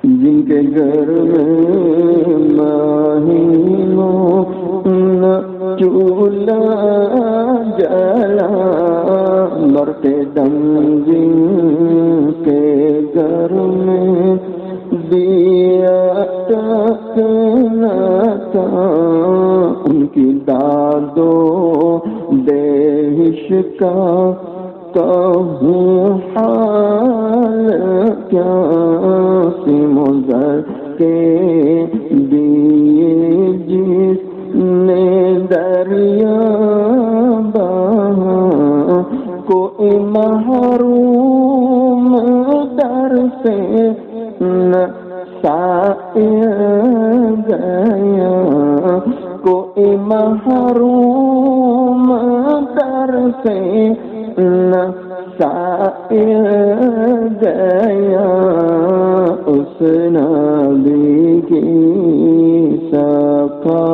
جن کے گھر میں مہینوں چولہا جلا مرتے دم، جن کے گھر میں دیا تکنا تھا، ان کی دادو دیش کا کہوں حال کیا، سمجھ کے دیے جس نے دریا بہا، کوئی محروم در سے نہ سائے گیا، کوئی محروم در سے نہ سائے گیا، اس نبی کی سقا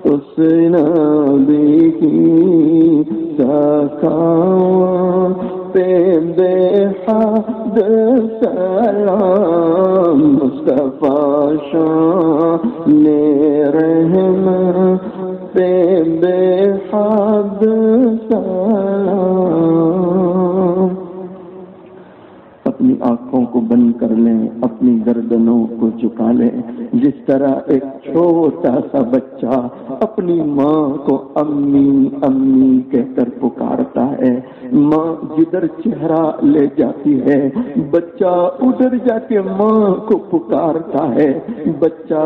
اس نبی کی سقا پہ بے حد سلام، مصطفیٰ شان رحم پہ بے حد سلام۔ اپنی آنکھوں کو بند کر لیں، اپنی گردنوں کو جھکا لیں، جس طرح ایک چھوٹا سا بچہ اپنی ماں کو امی امی کہہ کر پکارتا ہے، ماں جدھر چہرہ لے جاتی ہے بچہ ادھر جا کے ماں کو پکارتا ہے، بچہ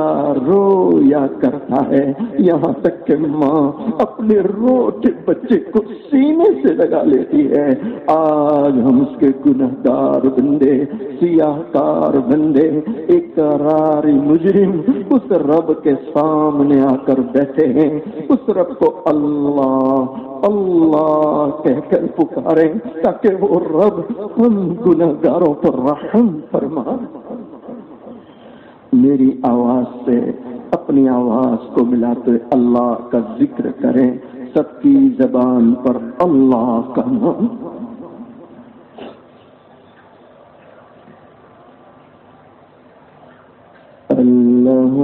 رویا کرتا ہے، یہاں تک کہ ماں اپنے روتے بچے کو سینے سے لگا لیتی ہے۔ آج ہم اس کے گنہگار بندے سیاہ کار بندے، اقراری مجرم اس رب کے سامنے آ کر بیٹھے ہیں، اس رب کو اللہ اللہ کہہ کر پکارے تاکہ وہ رب ہم گناہگاروں پر رحم فرما۔ میری آواز سے اپنی آواز کو ملاتے اللہ کا ذکر کریں، سب کی زبان پر اللہ کا نام۔ اللہ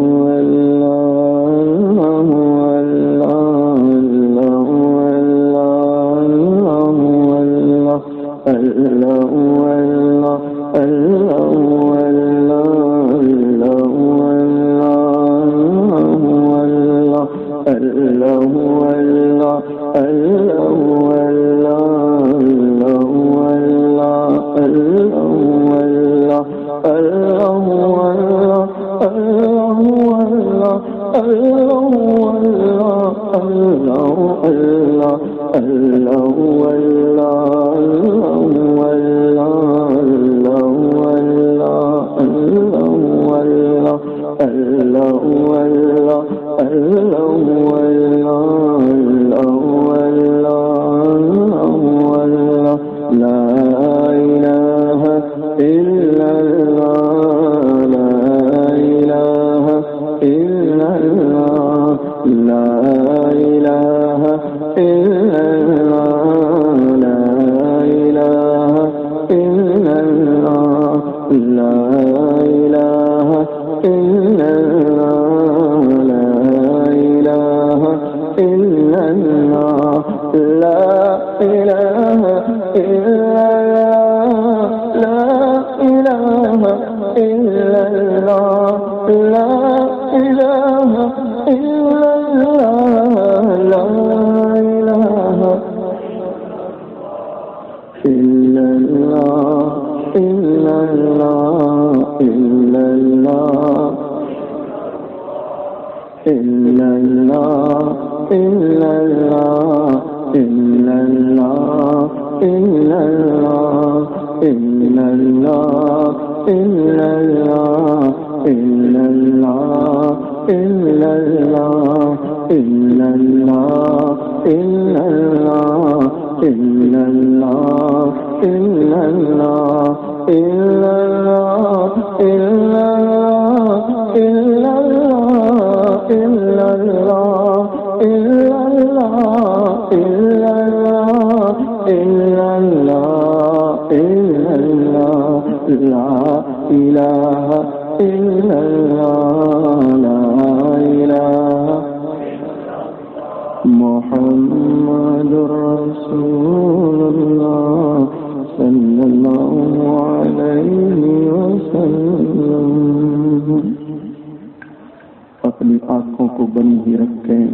اپنی آنکھوں کو بند ہی رکھیں،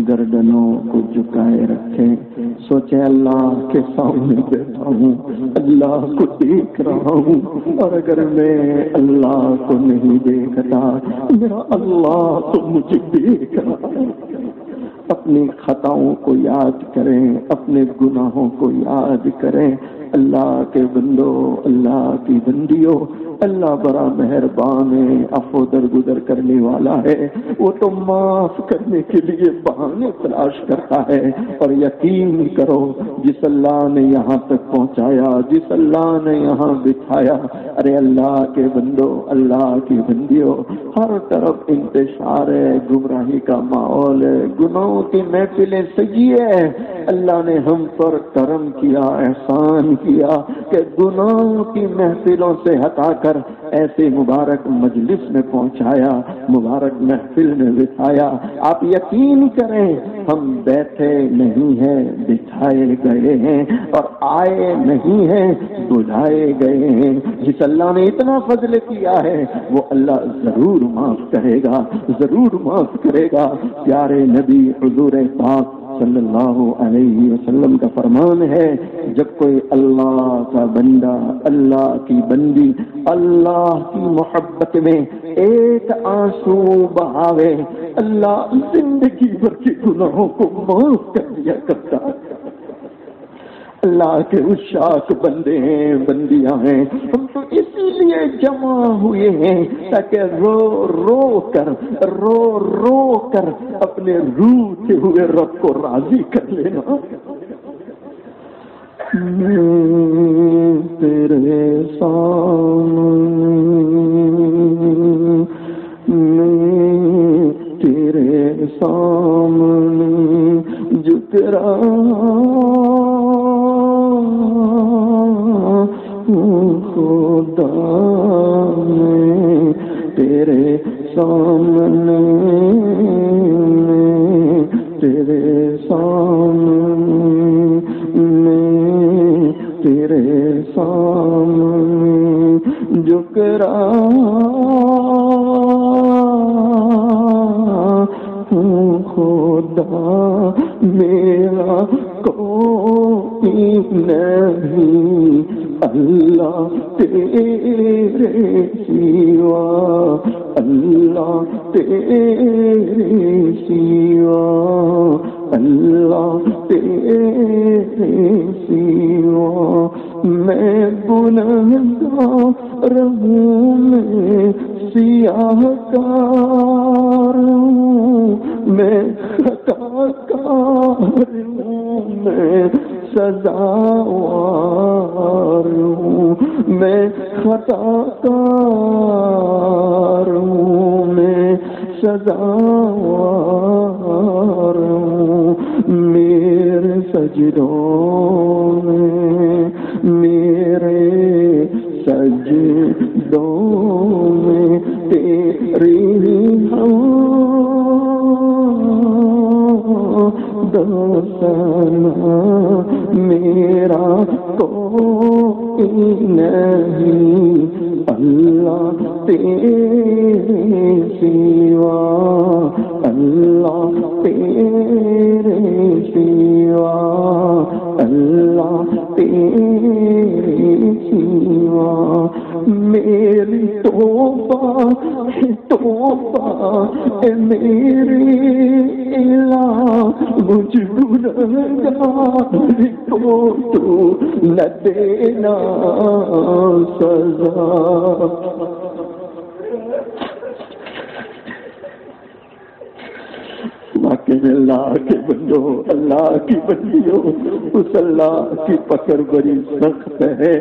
گردنوں کو جھکائے رکھیں، سوچیں اللہ کے سامنے بیٹھا ہوں، اللہ کو دیکھ رہا ہوں، اور اگر میں اللہ کو نہیں دیکھتا میرا اللہ تو مجھے دیکھ رہا ہے۔ اپنی خطاؤں کو یاد کریں، اپنے گناہوں کو یاد کریں۔ اللہ کے بندو، اللہ کی بندیوں، اللہ بڑا مہربان ہے، عفو درگزر کرنے والا ہے، وہ تو معاف کرنے کے لیے بہانے تلاش کرتا ہے۔ اور یقین کرو جس اللہ نے یہاں تک پہنچایا، جس اللہ نے یہاں بٹھایا، ارے اللہ کے بندو، اللہ کی بندیوں، ہر طرف انتشار ہے، گمراہی کا ماحول ہے، گناہوں کی محفلیں سجی ہے۔ اللہ نے ہم پر کرم کیا، احسان کیا کہ گناہوں کی محفلوں سے ہٹا کر ایسے مبارک مجلس میں پہنچایا، مبارک محفل میں بٹھایا۔ آپ یقین کریں ہم بیٹھے نہیں ہیں، بٹھائے گئے ہیں، اور آئے نہیں ہیں، بلائے گئے ہیں۔ جس اللہ نے اتنا فضل کیا ہے وہ اللہ ضرور معاف کرے گا، ضرور معاف کرے گا۔ پیارے نبی حضور پاک صلی اللہ علیہ وسلم کا فرمان ہے، جب کوئی اللہ کا بندہ، اللہ کی بندی اللہ کی محبت میں ایک آنسو بہاوے، اللہ زندگی بھر کے گناہوں کو معاف کر دیا کرتا ہے۔ اللہ کے عشاق بندے ہیں، بندیاں ہیں، ہم تو اسی لیے جمع ہوئے ہیں تاکہ رو رو کر اپنے روح سے ہوئے رب کو راضی کر لینا۔ تیرے سامنے تیرے سامنے جھکرا خدا میں، تیرے سامنے تیرے سامنے تیرے سامنے جھکرا خدا میرا کوئی نہیں، اللہ تیرے سوا، اللہ تیرے سوا، اللہ تیرے سوا، میں گنہگار ہوں، میں سیاہ کار ہوں، میں خطا کار ہوں، میں سزاوار ہوں، میں خطا کار ہوں، میں سزاوار ہوں، میرے سجدوں میں، میرے سجدوں میں تیری دوسنا میرا کوئی نہیں، اللہ تیرے سوا، اللہ تیرے سوا، اللہ تیرے سوا، میری توبہ اے میری الہ، مجھ گنہگار کو تو نہ دینا سزا۔ اللہ کے بندو، اللہ کی بندیوں، اس اللہ کی پکڑ بڑی سخت ہے،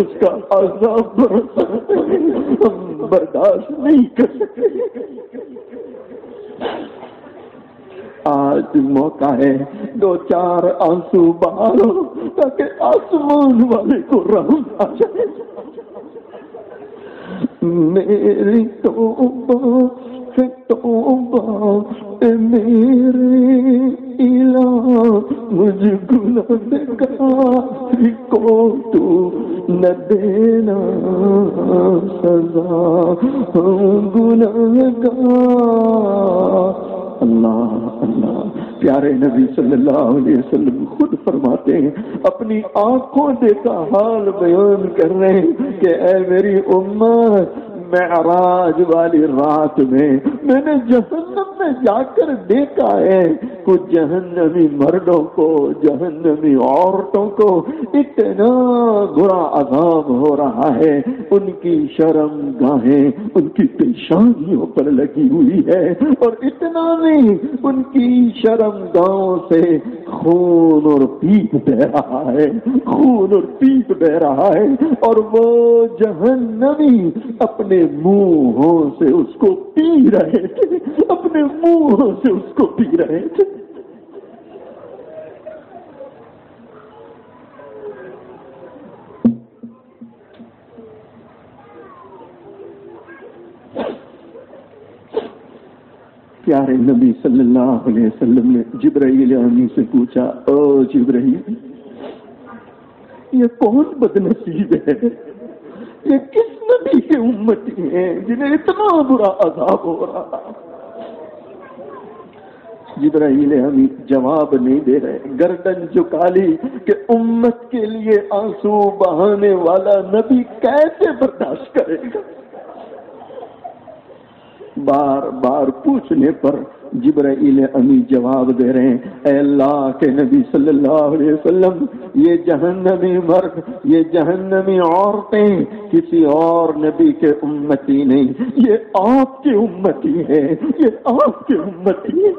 اس کا عذاب بڑا سخت ہے، ہم برداشت نہیں کر سکتے۔ آج موقع ہے، دو چار آنسو بہارو تاکہ آسمان والے کو رحم آ جائے۔ میری توبہ اے میرے الہ، مجھ گنہگار کو تو نہ دینا سزا، ہم گنہگار۔ اللہ اللہ، پیارے نبی صلی اللہ علیہ وسلم خود فرماتے ہیں، اپنی آنکھوں دیکھا حال بیان کر رہے ہیں کہ اے میری امت، معراج والی رات میں نے جہنم میں جا کر دیکھا ہے کچھ جہنمی مردوں کو، جہنمی عورتوں کو اتنا برا عذاب ہو رہا ہے، ان کی شرم گاہیں ان کی پیشانیوں پر لگی ہوئی ہے، اور اتنا نہیں، ان کی شرم گاہوں سے خون اور پیپ بہ رہا ہے، خون اور پیپ بہ رہا ہے، اور وہ جہنمی اپنے منہوں سے اس کو پی رہے تھے، اپنے منہوں سے اس کو پی رہے تھے۔ پیارے نبی صلی اللہ علیہ وسلم نے جبرائیل امین سے پوچھا، او جبرائیل، یہ کون بدنصیب ہے، یہ کس نبی کے امتی ہیں جنہیں اتنا برا عذاب ہو رہا؟ جبرائیل امین جواب نہیں دے رہے، گردن جھکا لی کہ امت کے لیے آنسو بہانے والا نبی کیسے برداشت کرے گا؟ بار بار پوچھنے پر جبرائیل امی جواب دے رہے ہیں، اے اللہ کے نبی صلی اللہ علیہ وسلم، یہ جہنمی مرد، یہ جہنمی عورتیں کسی اور نبی کے امتی نہیں، یہ آپ کی امتی ہے، یہ آپ کی امتی ہے۔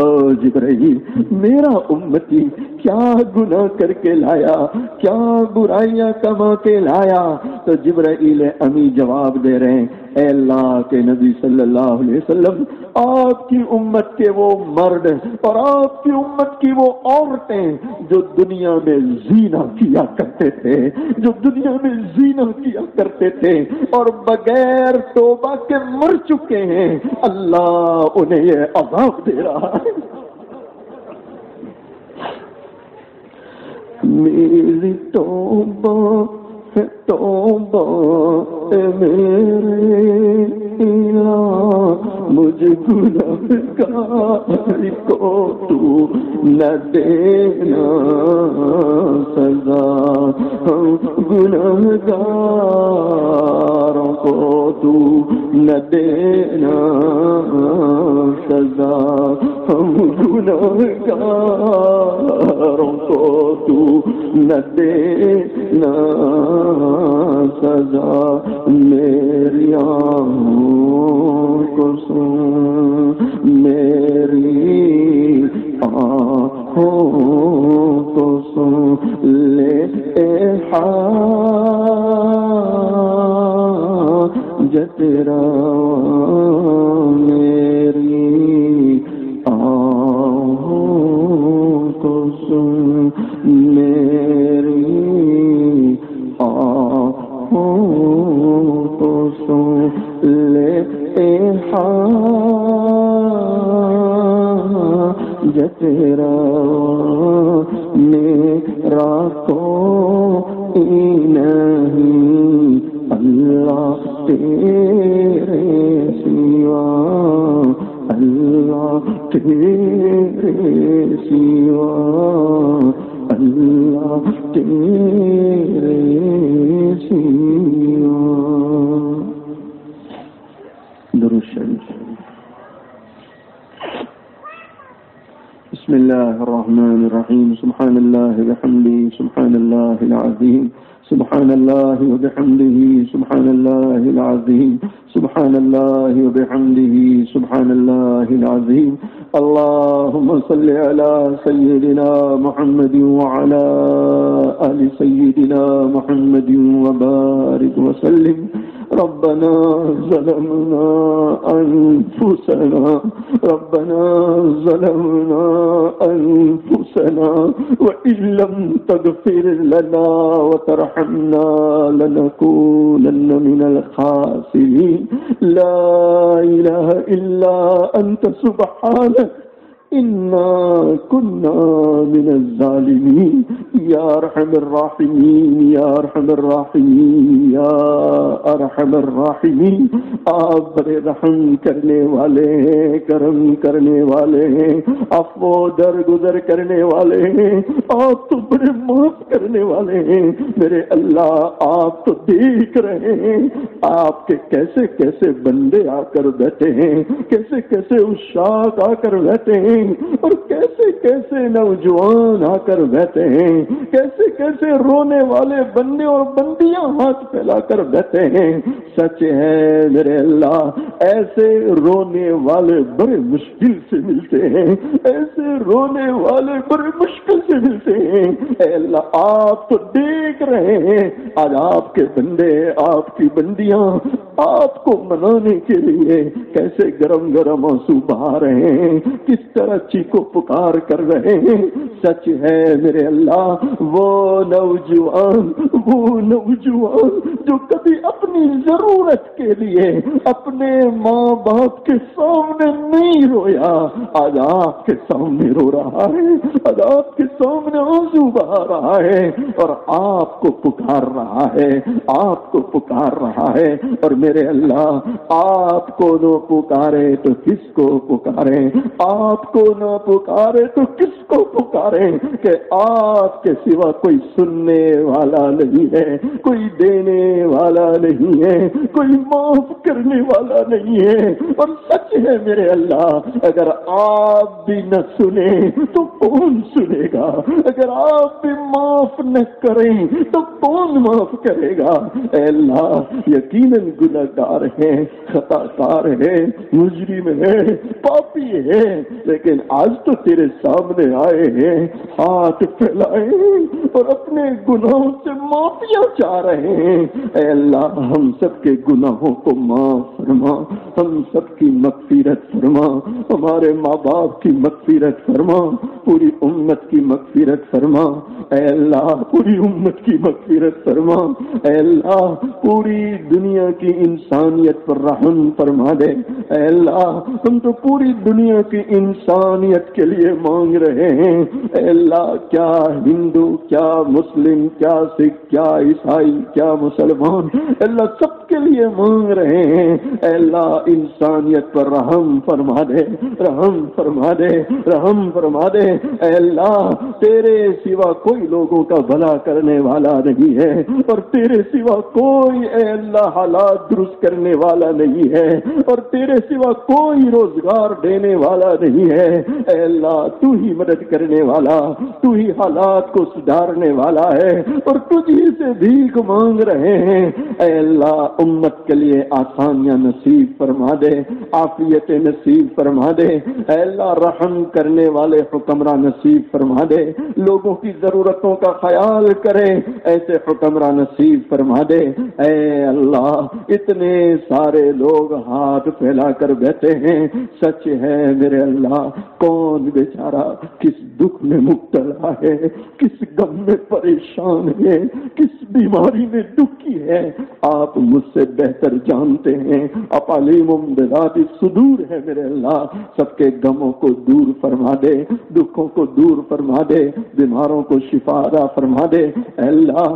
او جبرائیل، میرا امتی کیا گناہ کر کے لایا، کیا برائیاں کما کے لایا؟ تو جبرائیل امی جواب دے رہے ہیں، اے اللہ کے نبی صلی اللہ علیہ وسلم، آپ کی امت کے وہ مرد اور آپ کی امت کی وہ عورتیں جو دنیا میں زنا کیا کرتے تھے، جو دنیا میں زنا کیا کرتے تھے اور بغیر توبہ کے مر چکے ہیں، اللہ انہیں یہ عذاب دے رہا ہے۔ میری توبہ ہے توبہ اے میرے الہ، مجھ گنہگار کو تو نہ دینا سزا، ہم گنہگاروں کو تو نہ دینا سزا، ہم گنہگاروں کو تو نہ دینا سزا، میری آنکھوں کو سن، میری آنکھوں کو سن لے حاجت روا، میری آنکھوں کو سن، میری آنکھوں کو سن لے حاجت روا، میرا کوئی نہیں اللہ تیرے سوا، اللہ تیرے سوا، اللہ تیرے سوا۔ درود شریف۔ بسم اللہ الرحمن الرحیم، سبحان اللہ وبحمدہ، سبحان اللہ العظیم، سبحان اللہ وبحمدہ، سبحان اللہ العظیم، سبحان اللہ وبحمدہ، سبحان اللہ العظیم۔ اللہم صل علی سیدنا محمد وعلی آل سیدنا محمد وبارک وسلم۔ ربنا ظلمنا أنفسنا، ربنا ظلمنا أنفسنا وإن لم تغفر لنا وترحمنا لنكونن من الخاسرين، لا إله إلا أنت سبحانك إنا كنا من الظالمين، یا ارحم الراحمین، یا ارحم الراحمین، یا ارحم الراحمین۔ آپ بڑے رحم کرنے والے ہیں، کرم کرنے والے ہیں، عفو درگزر کرنے والے ہیں، آپ تو بڑے معاف کرنے والے ہیں۔ میرے اللہ، آپ تو دیکھ رہے ہیں آپ کے کیسے کیسے بندے آ کر بیٹھے ہیں، کیسے کیسے عشاق آ کر بیٹھے ہیں، اور کیسے کیسے نوجوان آ کر بیٹھے ہیں، کیسے کیسے رونے والے بندے اور بندیاں ہاتھ پھیلا کر بیٹھے ہیں۔ سچ ہے میرے اللہ، ایسے رونے والے بڑے مشکل سے ملتے ہیں، ایسے رونے والے بڑے مشکل سے ملتے ہیں۔ اے اللہ، آپ تو دیکھ رہے ہیں آج آپ کے بندے، آپ کی بندیاں آپ کو منانے کے لیے کیسے گرم گرم آنسو بہا رہے ہیں، کس طرح چیخو پکار کر رہے ہیں۔ سچ ہے میرے اللہ، وہ نوجوان جو کبھی اپنی ضرورت کے لیے اپنے ماں باپ کے سامنے نہیں رویا، آج آپ کے سامنے رو رہا ہے، آج آپ کے سامنے آنسو بہا رہا ہے اور آپ کو پکار رہا ہے، آپ کو پکار رہا ہے۔ اور میرے اللہ، آپ کو نہ پکارے تو کس کو پکارے، آپ کو نہ پکارے تو کس کو پکارے، کہ آپ کے سوا کوئی سننے والا نہیں ہے، کوئی دینے والا نہیں ہے، کوئی معاف کرنے والا نہیں ہے۔ اور سچ ہے میرے اللہ، اگر آپ بھی نہ سنیں تو کون سنے گا؟ اگر آپ بھی معاف نہ کریں تو کون معاف کرے گا؟ اے اللہ یقیناً گناہ گار ہے، خطا کار ہے، مجرم ہے، پاپی ہے، لیکن آج تو تیرے سامنے آئے ہیں، ہاتھ پھیلائے اور اپنے گناہوں سے معافیاں چاہ رہے ہیں۔ اے اللہ ہم سب کے گناہوں کو معاف فرما، ہم سب کی مغفرت فرما، ہمارے ماں باپ کی مغفرت فرما، پوری امت کی مغفرت فرما۔ اے اللہ پوری امت کی مغفرت فرما۔ اے اللہ پوری دنیا کی انسانیت پر رحم فرما دے۔ اے اللہ ہم تو پوری دنیا کی انسانیت کے لیے مانگ رہے ہیں۔ اے اللہ کیا ہندو، کیا مسلم، کیا سکھ، کیا عیسائی، کیا مسلمان، اللہ سب کے لیے مانگ رہے ہیں۔ اے اللہ انسانیت پر رحم فرما دے، رحم فرما دے، رحم فرما دے۔ اے اللہ تیرے سوا کوئی لوگوں کا بھلا کرنے والا نہیں ہے، اور تیرے سوا کوئی اے اللہ حالات درست کرنے والا نہیں ہے، اور تیرے سوا کوئی روزگار دینے والا نہیں ہے۔ اے اللہ تو ہی مدد کرنے والا، تو ہی حالات کو سدھارنے والا ہے، اور تجھی سے بھیک مانگ رہے ہیں۔ اے اللہ امت کے لیے آسانیاں نصیب فرما دے، عافیت نصیب فرما دے۔ اے اللہ رحم کرنے والے حکمراں نصیب فرما دے، لوگوں کی ضرورتوں کا خیال کرے ایسے حکمراں نصیب فرما دے۔ اے اللہ اتنے سارے لوگ ہاتھ پھیلا کر بیٹھے ہیں، سچ ہے میرے اللہ کون بیچارہ کس دکھ میں مبتلا ہے، کس غم میں پریشان ہے، کس بیماری میں دکھی ہے، آپ مجھ سے بہتر جانتے ہیں۔ آپ علیم بذات الصدور ہے میرے اللہ، سب کے غموں کو دور فرما دے، دکھوں کو دور فرما دے، بیماروں کو شفا عطا فرما دے۔ اے اللہ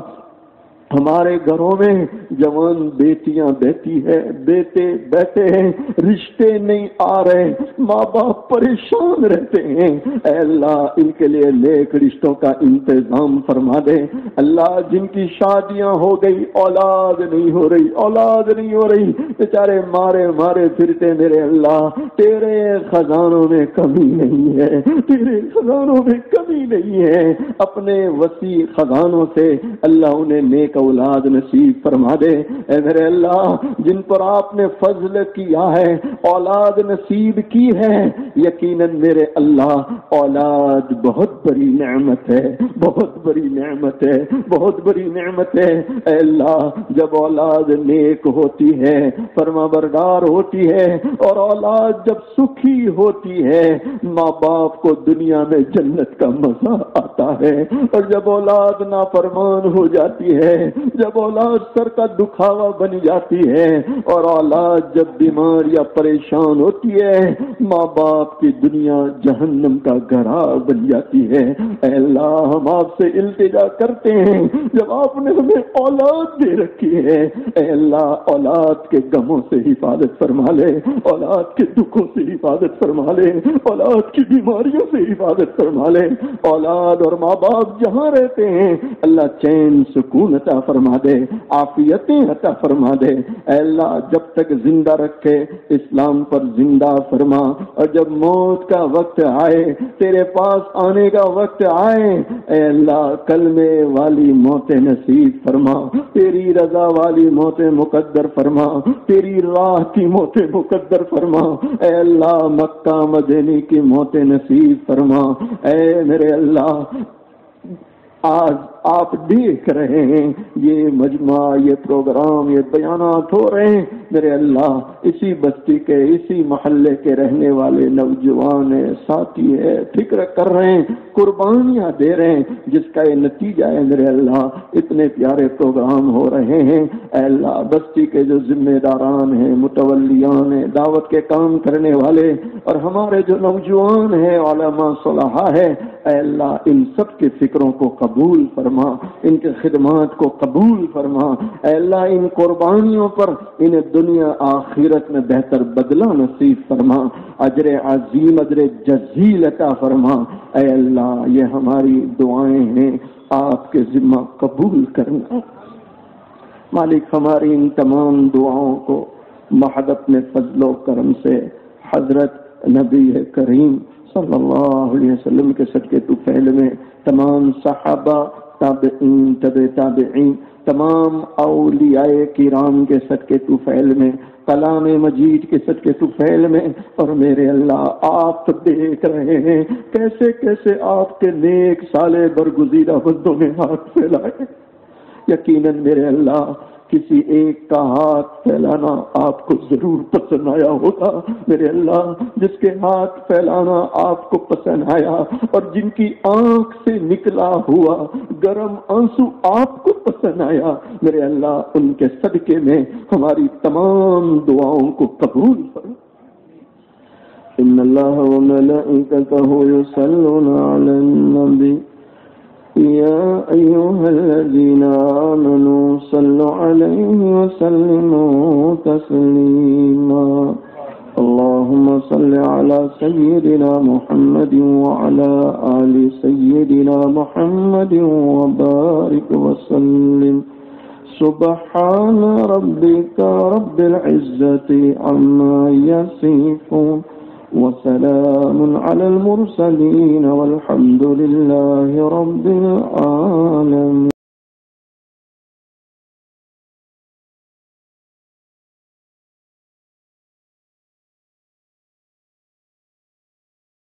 ہمارے گھروں میں جوان بیٹیاں بیٹھی ہے، بیٹے بیٹھے ہیں، رشتے نہیں آ رہے، ماں باپ پریشان رہتے ہیں۔ اے اللہ ان کے لیے نیک رشتوں کا انتظام فرما دے۔ اللہ جن کی شادیاں ہو گئی اولاد نہیں ہو رہی، اولاد نہیں ہو رہی، بیچارے مارے مارے پھرتے میرے اللہ، تیرے خزانوں میں کمی نہیں ہے، تیرے خزانوں میں کمی نہیں ہے، اپنے وسیع خزانوں سے اللہ انہیں نیک اولاد نصیب فرما دے۔ اے میرے اللہ جن پر آپ نے فضل کیا ہے، اولاد نصیب کی ہے، یقیناً میرے اللہ اولاد بہت بڑی نعمت ہے، بہت بڑی نعمت ہے، بہت بڑی نعمت ہے۔ اے اللہ جب اولاد نیک ہوتی ہے، فرما بردار ہوتی ہے، اور اولاد جب سکھی ہوتی ہے، ماں باپ کو دنیا میں جنت کا مزہ آتا ہے، اور جب اولاد نافرمان ہو جاتی ہے، جب اولاد سر کا دکھاوا بن جاتی ہے، اور اولاد جب بیمار یا پریشان ہوتی ہے، ماں باپ کی دنیا جہنم کا گھرا بن جاتی ہے۔ اے اللہ ہم آپ سے التجا کرتے ہیں، جب آپ نے ہمیں اولاد دے رکھی ہے، اے اللہ اولاد کے غموں سے حفاظت فرما لے، اولاد کے دکھوں سے حفاظت فرما لے، اولاد کی بیماریوں سے حفاظت فرما لے۔ اولاد اور ماں باپ جہاں رہتے ہیں اللہ چین سکون عطا فرما دے، عافیتیں عطا فرما دے۔ اے اللہ جب تک زندہ رکھے اسلام پر زندہ فرما، اور جب موت کا وقت آئے، تیرے پاس آنے کا وقت آئے، اے اللہ کلمے والی موتیں نصیب فرما، تیری رضا والی موتیں مقدر فرما، تیری راہ کی موتیں مقدر فرما۔ اے اللہ مکہ مدینے کی موتیں نصیب فرما۔ اے میرے اللہ آج آپ دیکھ رہے ہیں یہ مجمع، یہ پروگرام، یہ بیانات ہو رہے ہیں میرے اللہ، اسی بستی کے اسی محلے کے رہنے والے نوجوان ہیں، ساتھی ہے، فکر کر رہے ہیں، قربانیاں دے رہے ہیں، جس کا یہ نتیجہ ہے میرے اللہ اتنے پیارے پروگرام ہو رہے ہیں۔ اے اللہ بستی کے جو ذمہ داران ہیں، متولیان ہیں، دعوت کے کام کرنے والے، اور ہمارے جو نوجوان ہیں، علماء صلاحہ ہے، اے اللہ ان سب کے فکروں کو قبول فرما، ان کے خدمات کو قبول فرما۔ اے اللہ ان قربانیوں پر انہیں دنیا آخرت میں بہتر بدلہ نصیب فرما، اجر عظیم اجر جزیل عطا فرما۔ اے اللہ یہ ہماری دعائیں ہیں، آپ کے ذمہ قبول کرنا۔ مالک ہماری ان تمام دعاؤں کو محض اپنے فضل و کرم سے حضرت نبی کریم صلی اللہ علیہ وسلم کے صدقے تو فعل میں تمام صحابہ تابعین تبع تابعین تمام اولیاء کرام کے صدقے تو فعل میں کلام مجید کے صدقے تو فعل میں اور میرے اللہ آپ دیکھ رہے ہیں کیسے کیسے آپ کے نیک صالح برگزیدہ بندوں نے ہاتھ پھیلائے. یقیناً میرے اللہ کسی ایک کا ہاتھ پھیلانا آپ کو ضرور پسند آیا ہوگا میرے اللہ, جس کے ہاتھ پھیلانا آپ کو پسند آیا اور جن کی آنکھ سے نکلا ہوا گرم آنسو آپ کو پسند آیا میرے اللہ, ان کے صدقے میں ہماری تمام دعاؤں کو قبول فرما. ان اللہ وملائکتہ یصلون علی النبی يا أيها الذين آمنوا صلوا عليه وسلموا تسليما. اللهم صل على سيدنا محمد وعلى آل سيدنا محمد وبارك وسلم. سبحان ربك رب العزة عما يصفون وسلام على المرسلين والحمد لله رب العالمين.